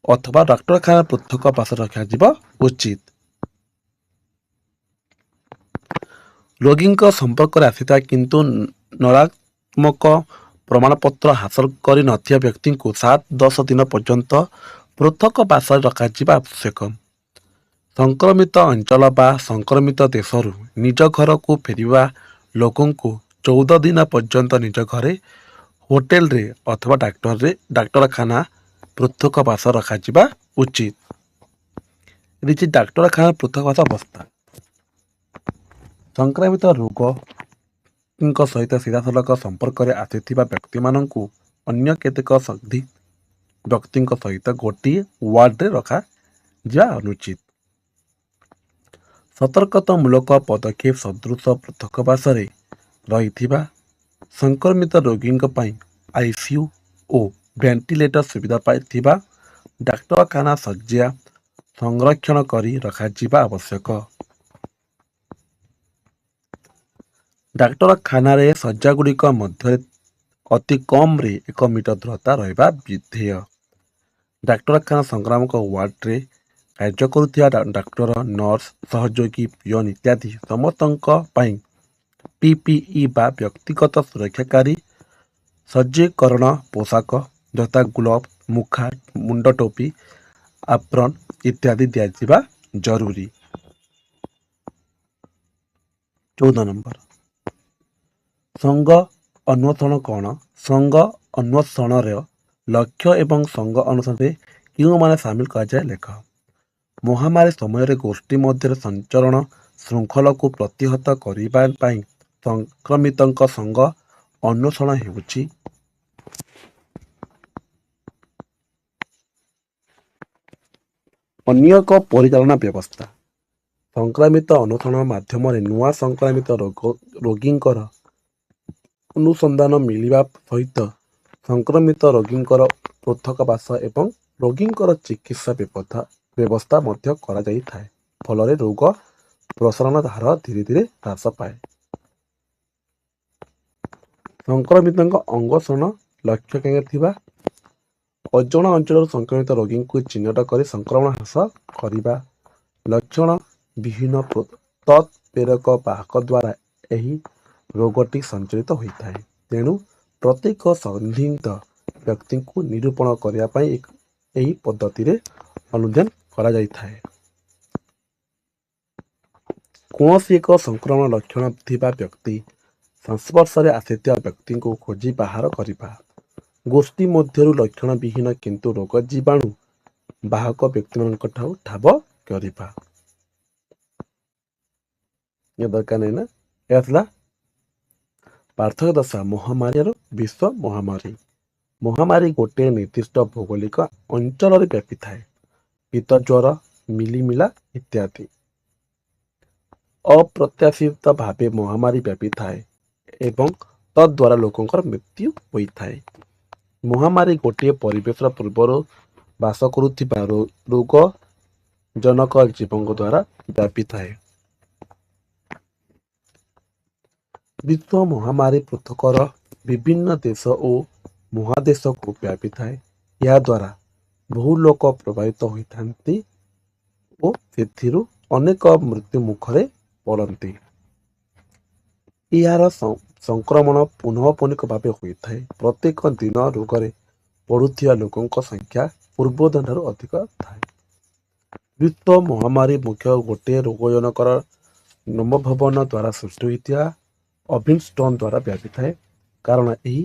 ଅଥବା ଡାକ୍ତରଖାନା ପୃଥକବାସରେ ରଖାଯିବା ଉଚିତ। ରୋଗୀଙ୍କ ସମ୍ପର୍କରେ ଆସିଥିବା କିନ୍ତୁ ନକାରାତ୍ମକ ପ୍ରମାଣପତ୍ର ହାସଲ କରିନଥିବା ବ୍ୟକ୍ତିଙ୍କୁ 7-10 ଦିନ ପର୍ଯ୍ୟନ୍ତ ପୃଥକବାସରେ ରଖାଯିବା ଆବଶ୍ୟକ। ସଂକ୍ରମିତ ଅଞ୍ଚଳ ବା ସଂକ୍ରମିତ ଦେଶରୁ ନିଜ ଘରକୁ ଫେରିବା ଲୋକଙ୍କୁ 14 ଦିନ ପର୍ଯ୍ୟନ୍ତ ନିଜ ଘରେ, ହୋଟେଲରେ ଅଥବା ଡାକ୍ତରଖାନା ପୃଥକବାସ ରଖାଯିବା ଉଚିତ। ରହିଛି ଡାକ୍ତରଖାନା ପୃଥକବାସ ଅବସ୍ଥା। ସଂକ୍ରମିତ ରୋଗୀଙ୍କ ସହିତ ସିଧାସଳଖ ସମ୍ପର୍କରେ ଆସିଥିବା ବ୍ୟକ୍ତିମାନଙ୍କୁ ଅନ୍ୟ କେତେକ ସନ୍ଦିଗ୍ଧ ବ୍ୟକ୍ତିଙ୍କ ସହିତ ଗୋଟିଏ ୱାର୍ଡରେ ରଖାଯିବା ଅନୁଚିତ। ସତର୍କତାମୂଳକ ପଦକ୍ଷେପ ସଦୃଶ ପୃଥକବାସରେ ରହିଥିବା ସଂକ୍ରମିତ ରୋଗୀଙ୍କ ପାଇଁ ଆଇସିୟୁ ଓ ଭେଣ୍ଟିଲେଟର ସୁବିଧା ପାଇଥିବା ଡାକ୍ତରଖାନା ଶଯ୍ୟା ସଂରକ୍ଷଣ କରି ରଖାଯିବା ଆବଶ୍ୟକ। ଡାକ୍ତରଖାନାରେ ଶଯ୍ୟାଗୁଡ଼ିକ ମଧ୍ୟରେ ଅତି କମ୍ରେ 1 ମିଟର ଦୂରତା ରହିବା ବିଧେୟ। ଡାକ୍ତରଖାନା ସଂକ୍ରାମକ ୱାର୍ଡରେ କାର୍ଯ୍ୟ କରୁଥିବା ଡାକ୍ତର, ନର୍ସ, ସହଯୋଗୀ, ପିଅନ ଇତ୍ୟାଦି ସମସ୍ତଙ୍କ ପାଇଁ ପିପିଇ ବା ବ୍ୟକ୍ତିଗତ ସୁରକ୍ଷାକାରୀ ସଜ୍ଜୀକରଣ ପୋଷାକ ଯଥା ଗ୍ଲୋଭ୍, ମୁଖା, ମୁଣ୍ଡ ଟୋପି, ଆପ୍ରନ୍ ଇତ୍ୟାଦି ଦିଆଯିବା ଜରୁରୀ। 14 ନମ୍ବର, ସଂଘ ଅନ୍ୱେଷଣ କ'ଣ? ସଂଘ ଅନ୍ୱେଷଣର ଲକ୍ଷ୍ୟ ଏବଂ ସଂଘ ଅନୁସାରେ କେଉଁମାନେ ସାମିଲ କରାଯାଏ ଲେଖ। ମହାମାରୀ ସମୟରେ ଗୋଷ୍ଠୀ ମଧ୍ୟରେ ସଞ୍ଚରଣ ଶୃଙ୍ଖଳକୁ ପ୍ରତିହତ କରିବା ପାଇଁ ସଂକ୍ରମିତଙ୍କ ସଂଘ ଅନ୍ୱେଷଣ ହେଉଛି ଅନ୍ୟ ଏକ ପରିଚାଳନା ବ୍ୟବସ୍ଥା। ସଂକ୍ରମିତ ଅନ୍ୱେଷଣ ମାଧ୍ୟମରେ ନୂଆ ସଂକ୍ରମିତ ରୋଗୀଙ୍କର ଅନୁସନ୍ଧାନ ମିଳିବା ସହିତ ସଂକ୍ରମିତ ରୋଗୀଙ୍କର ପୃଥକବାସ ଏବଂ ରୋଗୀଙ୍କର ଚିକିତ୍ସା ବ୍ୟବସ୍ଥା ମଧ୍ୟ କରାଯାଇଥାଏ। ଫଳରେ ରୋଗ ପ୍ରସାରଣ ହାର ଧୀରେ ଧୀରେ ହ୍ରାସ ପାଏ। ସଂକ୍ରମିତଙ୍କ ଅନ୍ୱେଷଣ ଲକ୍ଷ୍ୟ ଥିବା ଅଜଣା ଅଞ୍ଚଳରୁ ସଂକ୍ରମିତ ରୋଗୀଙ୍କୁ ଚିହ୍ନଟ କରି ସଂକ୍ରମଣ ହ୍ରାସ କରିବା। ଲକ୍ଷଣ ବିହୀନ ତତ୍ପ୍ରେରକ ବାହକ ଦ୍ୱାରା ଏହି ରୋଗଟି ସଞ୍ଚାଳିତ ହୋଇଥାଏ। ତେଣୁ ପ୍ରତ୍ୟେକ ସନ୍ଦିଗ୍ଧ ବ୍ୟକ୍ତିଙ୍କୁ ନିରୂପଣ କରିବା ପାଇଁ ଏହି ପଦ୍ଧତିରେ ଅନୁଧ୍ୟାନ କରାଯାଇଥାଏ। କୌଣସି ଏକ ସଂକ୍ରମଣ ଲକ୍ଷଣ ଥିବା ବ୍ୟକ୍ତି ସଂସ୍ପର୍ଶରେ ଆସିଥିବା ବ୍ୟକ୍ତିଙ୍କୁ ଖୋଜି ବାହାର କରିବା। ଗୋଷ୍ଠୀ ମଧ୍ୟରୁ ଲକ୍ଷଣ ବିହୀନ କିନ୍ତୁ ରୋଗ ଜୀବାଣୁ ବାହକ ବ୍ୟକ୍ତିମାନଙ୍କଠାରୁ ଠାବ କରିବା। ଦରକାର ନାହିଁ ନା। ଏହା ଥିଲା ପାର୍ଥକ୍ୟ ଦଶା ମହାମାରୀର ବିଶ୍ୱ ମହାମାରୀ। ମହାମାରୀ ଗୋଟିଏ ନିର୍ଦ୍ଦିଷ୍ଟ ଭୌଗୋଳିକ ଅଞ୍ଚଳରେ ବ୍ୟାପିଥାଏ। ଶୀତ, ଜ୍ୱର, ମିଳିମିଳା ଇତ୍ୟାଦି। ଅପ୍ରତ୍ୟାଶିତ ଭାବେ ମହାମାରୀ ବ୍ୟାପିଥାଏ ଏବଂ ତଦ୍ୱାରା ଲୋକଙ୍କର ମୃତ୍ୟୁ ହୋଇଥାଏ। ମହାମାରୀ ଗୋଟିଏ ପରିବେଶର ପୂର୍ବରୁ ବାସ କରୁଥିବା ରୋଗଜନକ ଜୀବଙ୍କ ଦ୍ୱାରା ବ୍ୟାପିଥାଏ। ବିଶ୍ୱ ମହାମାରୀ ପୃଥକର ବିଭିନ୍ନ ଦେଶ ଓ ମହାଦେଶକୁ ବ୍ୟାପିଥାଏ। ଏହା ଦ୍ୱାରା ବହୁ ଲୋକ ପ୍ରଭାବିତ ହୋଇଥାନ୍ତି ଓ ସେଥିରୁ ଅନେକ ମୃତ୍ୟୁ ମୁଖରେ ପଡ଼ନ୍ତି। ଏହାର ସଂକ୍ରମଣ ପୁନଃପୁନିକ ଭାବେ ହୋଇଥାଏ। ପ୍ରତ୍ୟେକ ଦିନ ରୋଗରେ ପଡ଼ୁଥିବା ଲୋକଙ୍କ ସଂଖ୍ୟା ପୂର୍ବ ଦିନଠାରୁ ଅଧିକ ଥାଏ। ବିଶ୍ୱ ମହାମାରୀ ମୁଖ୍ୟ ଗୋଟିଏ ରୋଗଜନକର ନବଭବନ ଦ୍ୱାରା ସୃଷ୍ଟି ହୋଇଥିବା ଅଭିନ୍ ଷ୍ଟୋନ୍ ଦ୍ୱାରା ବ୍ୟାପିଥାଏ। କାରଣ ଏହି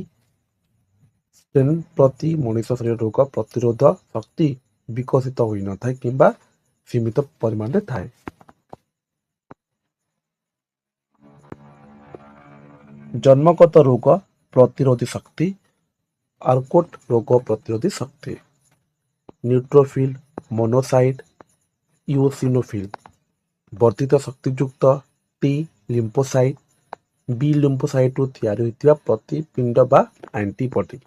ଷ୍ଟ୍ରେନ୍ ପ୍ରତି ମଣିଷ ଶରୀର ରୋଗ ପ୍ରତିରୋଧ ଶକ୍ତି ବିକଶିତ ହୋଇନଥାଏ କିମ୍ବା ସୀମିତ ପରିମାଣରେ ଥାଏ। ଜନ୍ମଗତ ରୋଗ ପ୍ରତିରୋଧୀ ଶକ୍ତି, ଆର୍କୋଟ୍ ରୋଗ ପ୍ରତିରୋଧୀ ଶକ୍ତି, ନ୍ୟୁଟ୍ରୋଫିଲ୍, ମୋନୋସାଇଟ୍, ଇଓସିନୋଫିଲ୍, ବର୍ଦ୍ଧିତ ଶକ୍ତିଯୁକ୍ତ ଟି ଲିମ୍ଫୋସାଇଟ୍, ବି ଲିମ୍ଫୋସାଇଟ୍ରୁ ତିଆରି ହୋଇଥିବା ପ୍ରତିପିଣ୍ଡ ବା ଆଣ୍ଟିବଡି।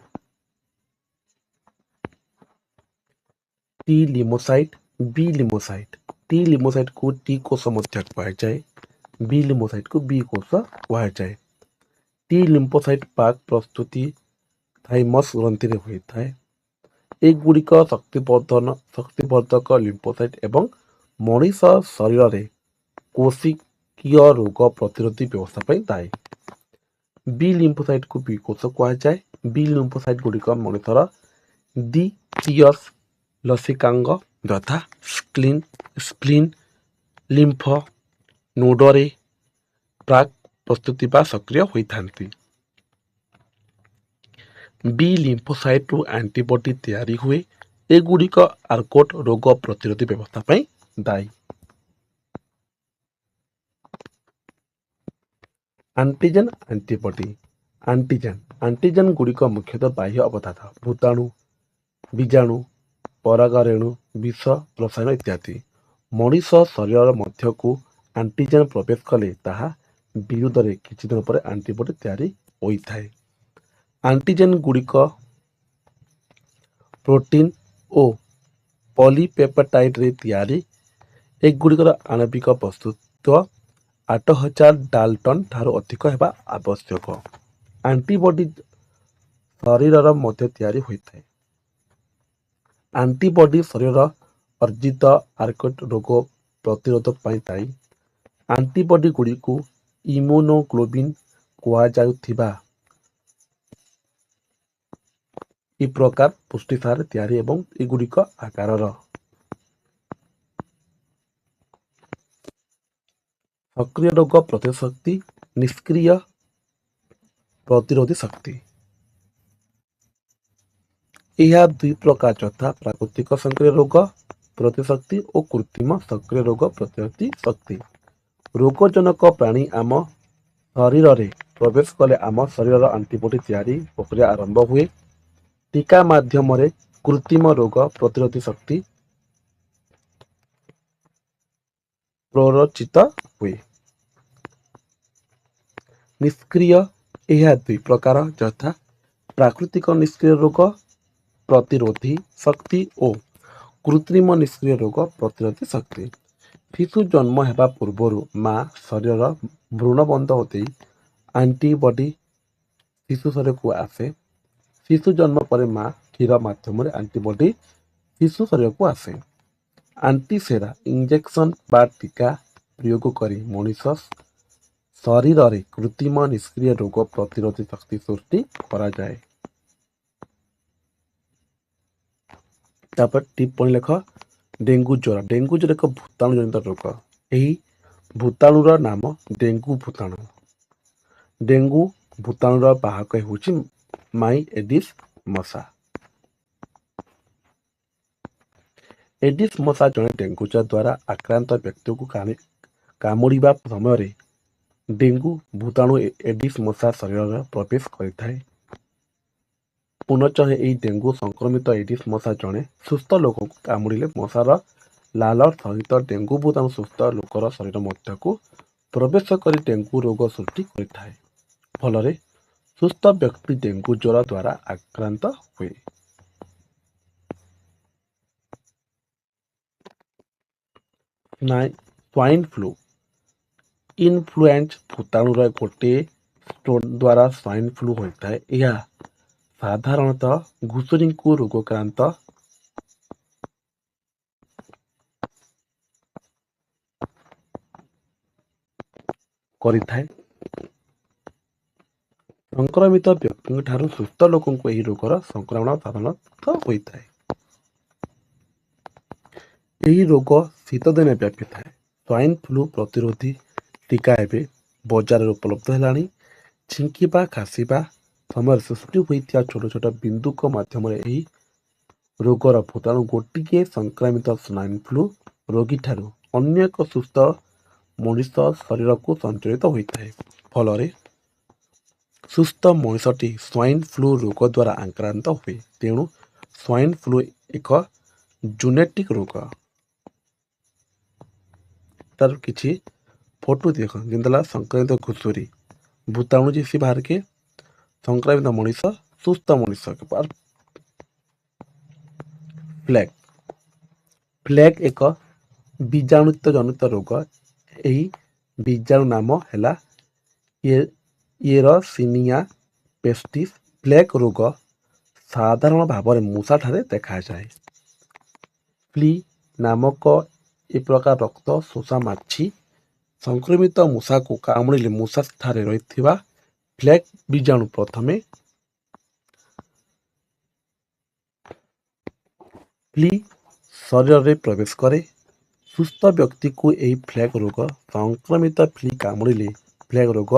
ଟି ଲିମ୍ଫୋସାଇଟ୍, ବି ଲିମ୍ଫୋସାଇଟ୍। ଟି ଲିମ୍ଫୋସାଇଟ୍କୁ ଟି କୋଷ ମଧ୍ୟ କୁହାଯାଏ। ବି ଲିମ୍ଫୋସାଇଟ୍କୁ ବି କୋଷ କୁହାଯାଏ। ଟି ଲିମ୍ଫୋସାଇଟ୍ ପାକ୍ ପ୍ରସ୍ତୁତି ଥାଇମସ୍ ଗ୍ରନ୍ଥିରେ ହୋଇଥାଏ। ଏଗୁଡ଼ିକ ଶକ୍ତିବର୍ଦ୍ଧକ ଲିମ୍ଫୋସାଇଟ୍ ଏବଂ ମଣିଷ ଶରୀରରେ କୋଷିକୀୟ ରୋଗ ପ୍ରତିରୋଧୀ ବ୍ୟବସ୍ଥା ପାଇଁ ଦାୟୀ। ବି ଲିମ୍ଫୋସାଇଟ୍କୁ ବି କୋଷ କୁହାଯାଏ। ବି ଲିମ୍ଫୋସାଇଟ୍ ଗୁଡ଼ିକ ମଣିଷର ଦ୍ୱିତୀୟ ଲସିକାଙ୍ଗ ଯଥା ସ୍ପ୍ଲିନ୍, ଲିମ୍ଫ ନୋଡରେ ପ୍ରାକ୍ ପ୍ରସ୍ତୁତି ବା ସକ୍ରିୟ ହୋଇଥାନ୍ତି। ବି ଲିମ୍ଫୋସାଇଟ୍ରୁ ଆଣ୍ଟିବଡି ତିଆରି ହୁଏ। ଏଗୁଡ଼ିକ ଆର୍କୋଟ୍ ରୋଗ ପ୍ରତିରୋଧୀ ବ୍ୟବସ୍ଥା ପାଇଁ ଦାୟୀ। Antigen antibody. ଆଣ୍ଟିଜେନ୍ ଗୁଡ଼ିକ ମୁଖ୍ୟତଃ ବାହ୍ୟ ଅବଦାନ, ଭୂତାଣୁ, ବୀଜାଣୁ, ପରାଗରେଣୁ, ବିଷ, ରସାୟନ ଇତ୍ୟାଦି। ମଣିଷ ଶରୀର ମଧ୍ୟକୁ ଆଣ୍ଟିଜେନ୍ ପ୍ରବେଶ କଲେ ତାହା ବିରୁଦ୍ଧରେ କିଛି ଦିନ ପରେ ଆଣ୍ଟିବଡି ତିଆରି ହୋଇଥାଏ। ଆଣ୍ଟିଜେନ୍ ଗୁଡ଼ିକ ପ୍ରୋଟିନ୍ ଓ ପଲିପେପ୍ଟାଇଡ୍ରେ ତିଆରି। ଏଗୁଡ଼ିକର ଆଣବିକ ବସ୍ତୁତ୍ୱ 8000 ଡାଲ୍ଟନ୍ ଠାରୁ ଅଧିକ ହେବା ଆବଶ୍ୟକ। ଆଣ୍ଟିବଡି ଶରୀର ମଧ୍ୟ ତିଆରି ହୋଇଥାଏ। ଆଣ୍ଟିବଡି ଶରୀର अर्जित आर्कट रोग प्रतिरोध ପାଇଁ ଦାୟୀ। आंटीबॉडी गुड़िक इम्यूनोग्लोबिन कुहाଯାउथिबा इ प्रकार पुष्टिसार तैयारी एवं एगुड़िक आकारर। सक्रिय रोग प्रतिरोध शक्ति, निष्क्रिय प्रतिरोधी शक्ति। यह दुई प्रकार यथा प्राकृतिक सक्रिय रोग प्रतिरोधी शक्ति और कृत्रिम सक्रिय रोग प्रतिरोधी शक्ति। रोगजनक प्राणी आम शरीर में प्रवेश कले आम शरीर आंटीबॉडी तैयारी प्रक्रिया आरंभ हुए। टीका माध्यम कृत्रिम रोग प्रतिरोधी शक्ति प्ररोचित हुए। निष्क्रिय यह दुई प्रकार यथा प्राकृतिक निष्क्रिय रोग प्रतिरोधी शक्ति और कृत्रिम निष्क्रिय रोग प्रतिरोधी शक्ति। शिशु जन्म हेबा पूर्व माँ शरीर भ्रूणबंध होते आंटीबॉडी शिशु शरीर को आसे। शिशु जन्म पर माँ क्षीर माध्यम आंटीबॉडी शिशु शरीर को आसे। आंटीसेरा इंजेक्शन बा टीका प्रयोग करी मनीष शरीर में कृत्रिम निष्क्रिय रोग प्रतिरोधी शक्ति सृष्टि करा जाए। टिप्पणी लेख डेंगू ज्वर। डेंगू ज्वर एक भूताणु जनित रोग। यही भूताणुर नाम डेंगू भूताणु। डेंगू भूताणुर बाहक होउछि माई एडिस मशा। एडिस मशा जड़े डेंगू ज्वर द्वारा आक्रांत व्यक्ति को कामुड़ा समय डेंगू भूताणु एडिस मशा शरीर में प्रवेश करें। पुनः यही डेंगू संक्रमित एडिस मशा जड़े सुस्थ लोक को कामुड़े मशार लाल सहित डेंगू भूताणु सुस्थ लोकर शरीर मध्य को प्रवेश कर डेंगू रोग सृष्टि करें। फल सुस्थ व्यक्ति डेंगू ज्वर द्वारा आक्रांत हुए। स्वाइन फ्लू इनफ्लुएंजा भूताणुर गोटे स्ट्रेन द्वारा स्वाइन फ्लू होता है। यह साधारणतः घुसुरी को रोगक्रांत करिथाए। संक्रमित व्यक्ति ठारू सुस्थ लोक यह रोगर संक्रमण साधारणतः होता है। यही रोग शीत दिन व्यापी था। स्वाइन फ्लू प्रतिरोधी टीका एवं बजार में उपलब्ध है। छिंकिबा खासिबा समय सृष्टि होता छोट छोट बिंदुक माध्यम रोगर भूताणु गोटे संक्रमित स्वाइन फ्लू रोगी ठारू अन्य एक सुस्थ मनीष शरीर को संचरित होता है। फल सुस्थ मनीषटी स्वाइन फ्लू रोग द्वारा आक्रांत हुए। तेणु स्वाइन फ्लू एक जेनेटिक रोग। तार किछि फोटो देख जिंदला संक्रमित घुसुरी भूताणु जैसी बाहर के संक्रमित मनीष सुस्थ मनीष के पार। प्लेग प्लेग एक बीजाणुत जनित रोग। यही बीजाणु नाम है येरसिनिया पेस्टिस। प्लेग रोग साधारण भाव में मूषा ठारे देखा जाए। फ्ली नामक ए प्रकार रक्त शोषा माछी संक्रमित मूषा को कामुड़े मूषा ठारे रही फ्लेग बीजाणु प्रथमे फ्ली शरीर में प्रवेश करे। सुस्थ व्यक्ति को यही फ्लेग रोग संक्रमित फ्ली कामुड़े फ्लेग रोग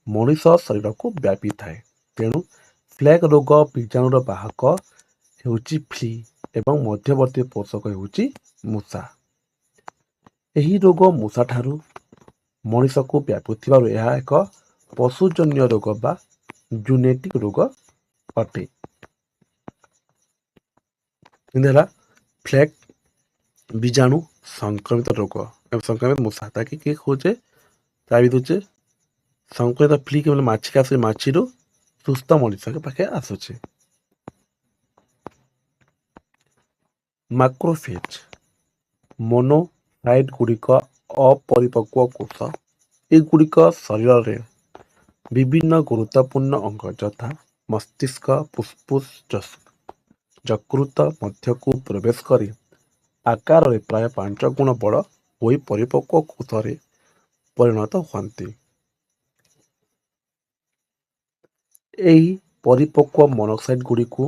मनीष शरीर को व्यापी थाए। तेणु फ्लेग रोग बीजाणुर बाहक होउछि फ्ली एवं मध्यवर्ती पोषक होउछि मूषा। यही रोग मूषा ठारू मनीष को व्यापुथिबारु यह एक पशुजन्य रोग बा जेनेटिक रोग अटे। फ्लेग बीजाणु संक्रमित रोग एवं संक्रमित मूषा ताकि किए खोजे ताबी दूचे संक्रमित फ्ली के माछी का माछी रू सुस्थ मनीष के पाखे आसुचे। मैक्रोफेज मोनोसाइट गुड़िक अपरिपक्व कोष। एगुड़िक शरीर में विभिन्न गुरुत्वपूर्ण अंग यथा मस्तिष्क फुस्फुस यकृत मध्य को प्रवेश कर ଆକାରରେ ପ୍ରାୟ 5 ଗୁଣ ବଡ଼ ହୋଇ ପରିପକ୍ୱ କୋଷରେ ପରିଣତ ହୁଅନ୍ତି। ଏହି ପରିପକ୍ୱ ମୋନୋସାଇଟ୍ ଗୁଡ଼ିକୁ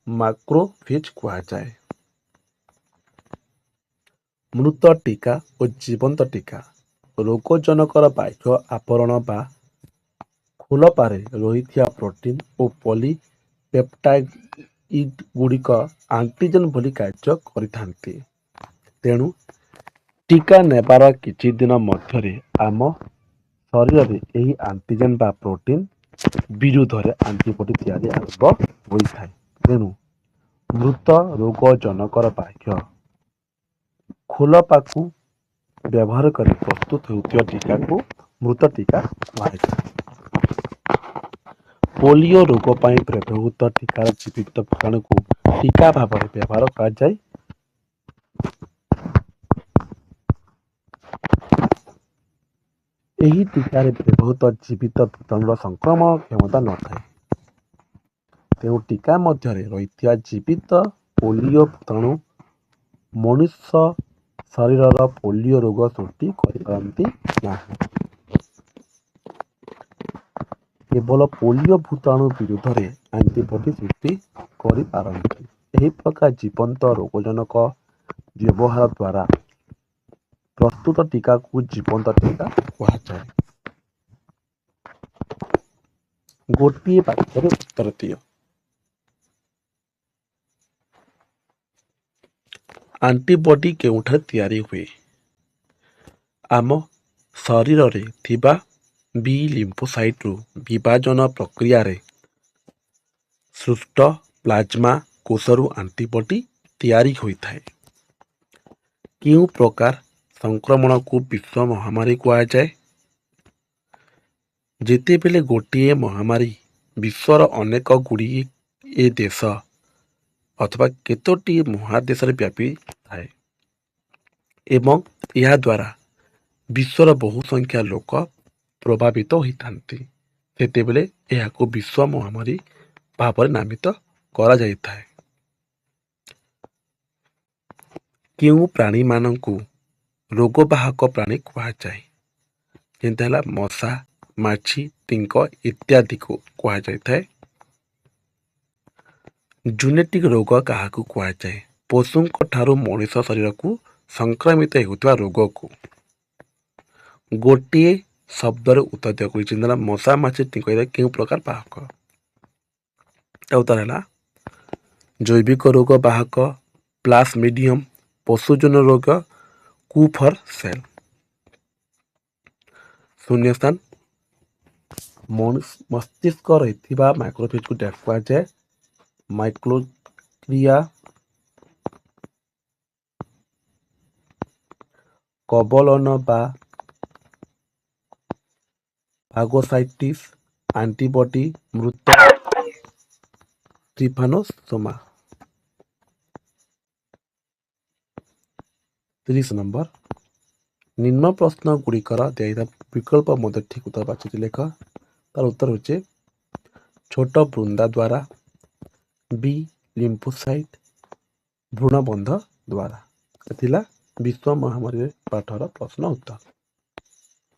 ମାକ୍ରୋଫେଜ୍ କୁହାଯାଏ। ମୃତ ଟୀକା ଓ ଜୀବନ୍ତ ଟୀକା। ରୋଗଜନକର ବାହ୍ୟ ଆବରଣ ବା ଖୋଲପାରେ ରହିଥିବା ପ୍ରୋଟିନ୍ ଓ ପଲିପେପ୍ଟାଇଡ୍ ଗୁଡ଼ିକ ଆଣ୍ଟିଜେନ୍ ଭଳି କାର୍ଯ୍ୟ କରିଥାନ୍ତି। ତେଣୁ ଟୀକା ନେବାର କିଛି ଦିନ ମଧ୍ୟରେ ଆମ ଶରୀରରେ ଏହି ଆଣ୍ଟିଜେନ୍ ବା ପ୍ରୋଟିନ୍ ବିରୁଦ୍ଧରେ ଆଣ୍ଟିବଡି ତିଆରି ଆରମ୍ଭ ହୋଇଥାଏ। ତେଣୁ ମୃତ ରୋଗଜନକର ବାହ୍ୟ ଖୋଲପାକୁ ବ୍ୟବହାର କରି ପ୍ରସ୍ତୁତ ହେଉଥିବା ଟୀକାକୁ ମୃତ ଟୀକା କୁହାଯାଏ। ପୋଲିଓ ରୋଗ ପାଇଁ ବ୍ୟବହୃତ ଟୀକାର ଜୀବିତ ଭୂତାଣୁକୁ ଟୀକା ଭାବରେ ବ୍ୟବହାର କରାଯାଏ। ଏହି ଟୀକାରେ ବ୍ୟବହୃତ ଜୀବିତ ଭୂତାଣୁର ସଂକ୍ରମଣ କ୍ଷମତା ନଥାଏ। ତେଣୁ ଟୀକା ମଧ୍ୟରେ ରହିଥିବା ଜୀବିତ ପୋଲିଓ ଭୂତାଣୁ ମନୁଷ୍ୟ ଶରୀରର ପୋଲିଓ ରୋଗ ସୃଷ୍ଟି କରିପାରନ୍ତି ନାହିଁ। କେବଳ ପୋଲିଓ ଭୂତାଣୁ ବିରୁଦ୍ଧରେ ଆଣ୍ଟିବଡି ସୃଷ୍ଟି କରିପାରନ୍ତି। ଏହି ପ୍ରକାର ଜୀବନ୍ତ ରୋଗଜନକ ବ୍ୟବହାର ଦ୍ୱାରା ପ୍ରସ୍ତୁତ ଟୀକାକୁ ଜୀବନ୍ତ ଟୀକା କୁହାଯାଏ। ଗୋଟିଏ ବାକ୍ୟରେ ଉତ୍ତର ଦିଅ। ଆଣ୍ଟିବଡି କେଉଁଠାରେ ତିଆରି ହୁଏ? ଆମ ଶରୀରରେ ଥିବା ବି ଲିମ୍ଫୋସାଇଟ୍ରୁ ବିଭାଜନ ପ୍ରକ୍ରିୟାରେ ସୃଷ୍ଟ ପ୍ଲାଜମା କୋଷରୁ ଆଣ୍ଟିବଡି ତିଆରି ହୋଇଥାଏ। କେଉଁ ପ୍ରକାର ସଂକ୍ରମଣକୁ ବିଶ୍ୱ ମହାମାରୀ କୁହାଯାଏ? ଯେତେବେଳେ ଗୋଟିଏ ମହାମାରୀ ବିଶ୍ୱର ଅନେକ ଗୁଡ଼ିଏ ଦେଶ ଅଥବା କେତୋଟି ମହାଦେଶରେ ବ୍ୟାପିଥାଏ ଏବଂ ଏହାଦ୍ୱାରା ବିଶ୍ୱର ବହୁ ସଂଖ୍ୟା ଲୋକ ପ୍ରଭାବିତ ହୋଇଥାନ୍ତି, ସେତେବେଳେ ଏହାକୁ ବିଶ୍ୱ ମହାମାରୀ ଭାବରେ ନାମିତ କରାଯାଇଥାଏ। କେଉଁ ପ୍ରାଣୀମାନଙ୍କୁ ରୋଗବାହକ ପ୍ରାଣୀ କୁହାଯାଏ? ଯେମିତି ହେଲା ମଶା, ମାଛି, ଟିଙ୍କ ଇତ୍ୟାଦିକୁ କୁହାଯାଇଥାଏ। ଜୁନେଟିକ୍ ରୋଗ କାହାକୁ କୁହାଯାଏ? ପଶୁଙ୍କ ଠାରୁ ମଣିଷ ଶରୀରକୁ ସଂକ୍ରମିତ ହେଉଥିବା ରୋଗକୁ। ଗୋଟିଏ ଶବ୍ଦରେ ଉତ୍ତର ଦିଅ। କହିଛନ୍ତି ମଶା, ମାଛି, ଟିଙ୍କ କେଉଁ ପ୍ରକାର ବାହକ? ଉତ୍ତର ହେଲା ଜୈବିକ ରୋଗ ବାହକ, ପ୍ଲାସମିଡ଼ିୟମ୍, ପଶୁଜନ୍ୟ ରୋଗ, କୁଫର ସେଲ୍। ଶୂନ୍ୟସ୍ଥାନ। ମସ୍ତିଷ୍କରେ ଥିବା ମାଇକ୍ରୋଫେଜକୁ କୁହାଯାଏ ମାଇକ୍ରୋଗ୍ଲିଆ। କବଲନ ବା ଫାଗୋସାଇଟିସ୍ ଆଣ୍ଟିବଡି ମୃତ ଟ୍ରିପାନୋସୋମା। 30 ନମ୍ବର। ନିମ୍ନ ପ୍ରଶ୍ନ ଗୁଡ଼ିକର ଦିଆଯାଇଥିବା ବିକଳ୍ପ ମଧ୍ୟ ଠିକ୍ ଉତ୍ତର ବାଛିକି ଲେଖ। ତାର ଉତ୍ତର ହେଉଛି ଛୋଟ ବୃନ୍ଦା ଦ୍ୱାରା, ବି ଲିମ୍ଫୋସାଇଟ୍, ଭ୍ରୂଣବନ୍ଧ ଦ୍ୱାରା। ଥିଲା ବିଶ୍ୱ ମହାମାରୀ ପାଠର ପ୍ରଶ୍ନ ଉତ୍ତର।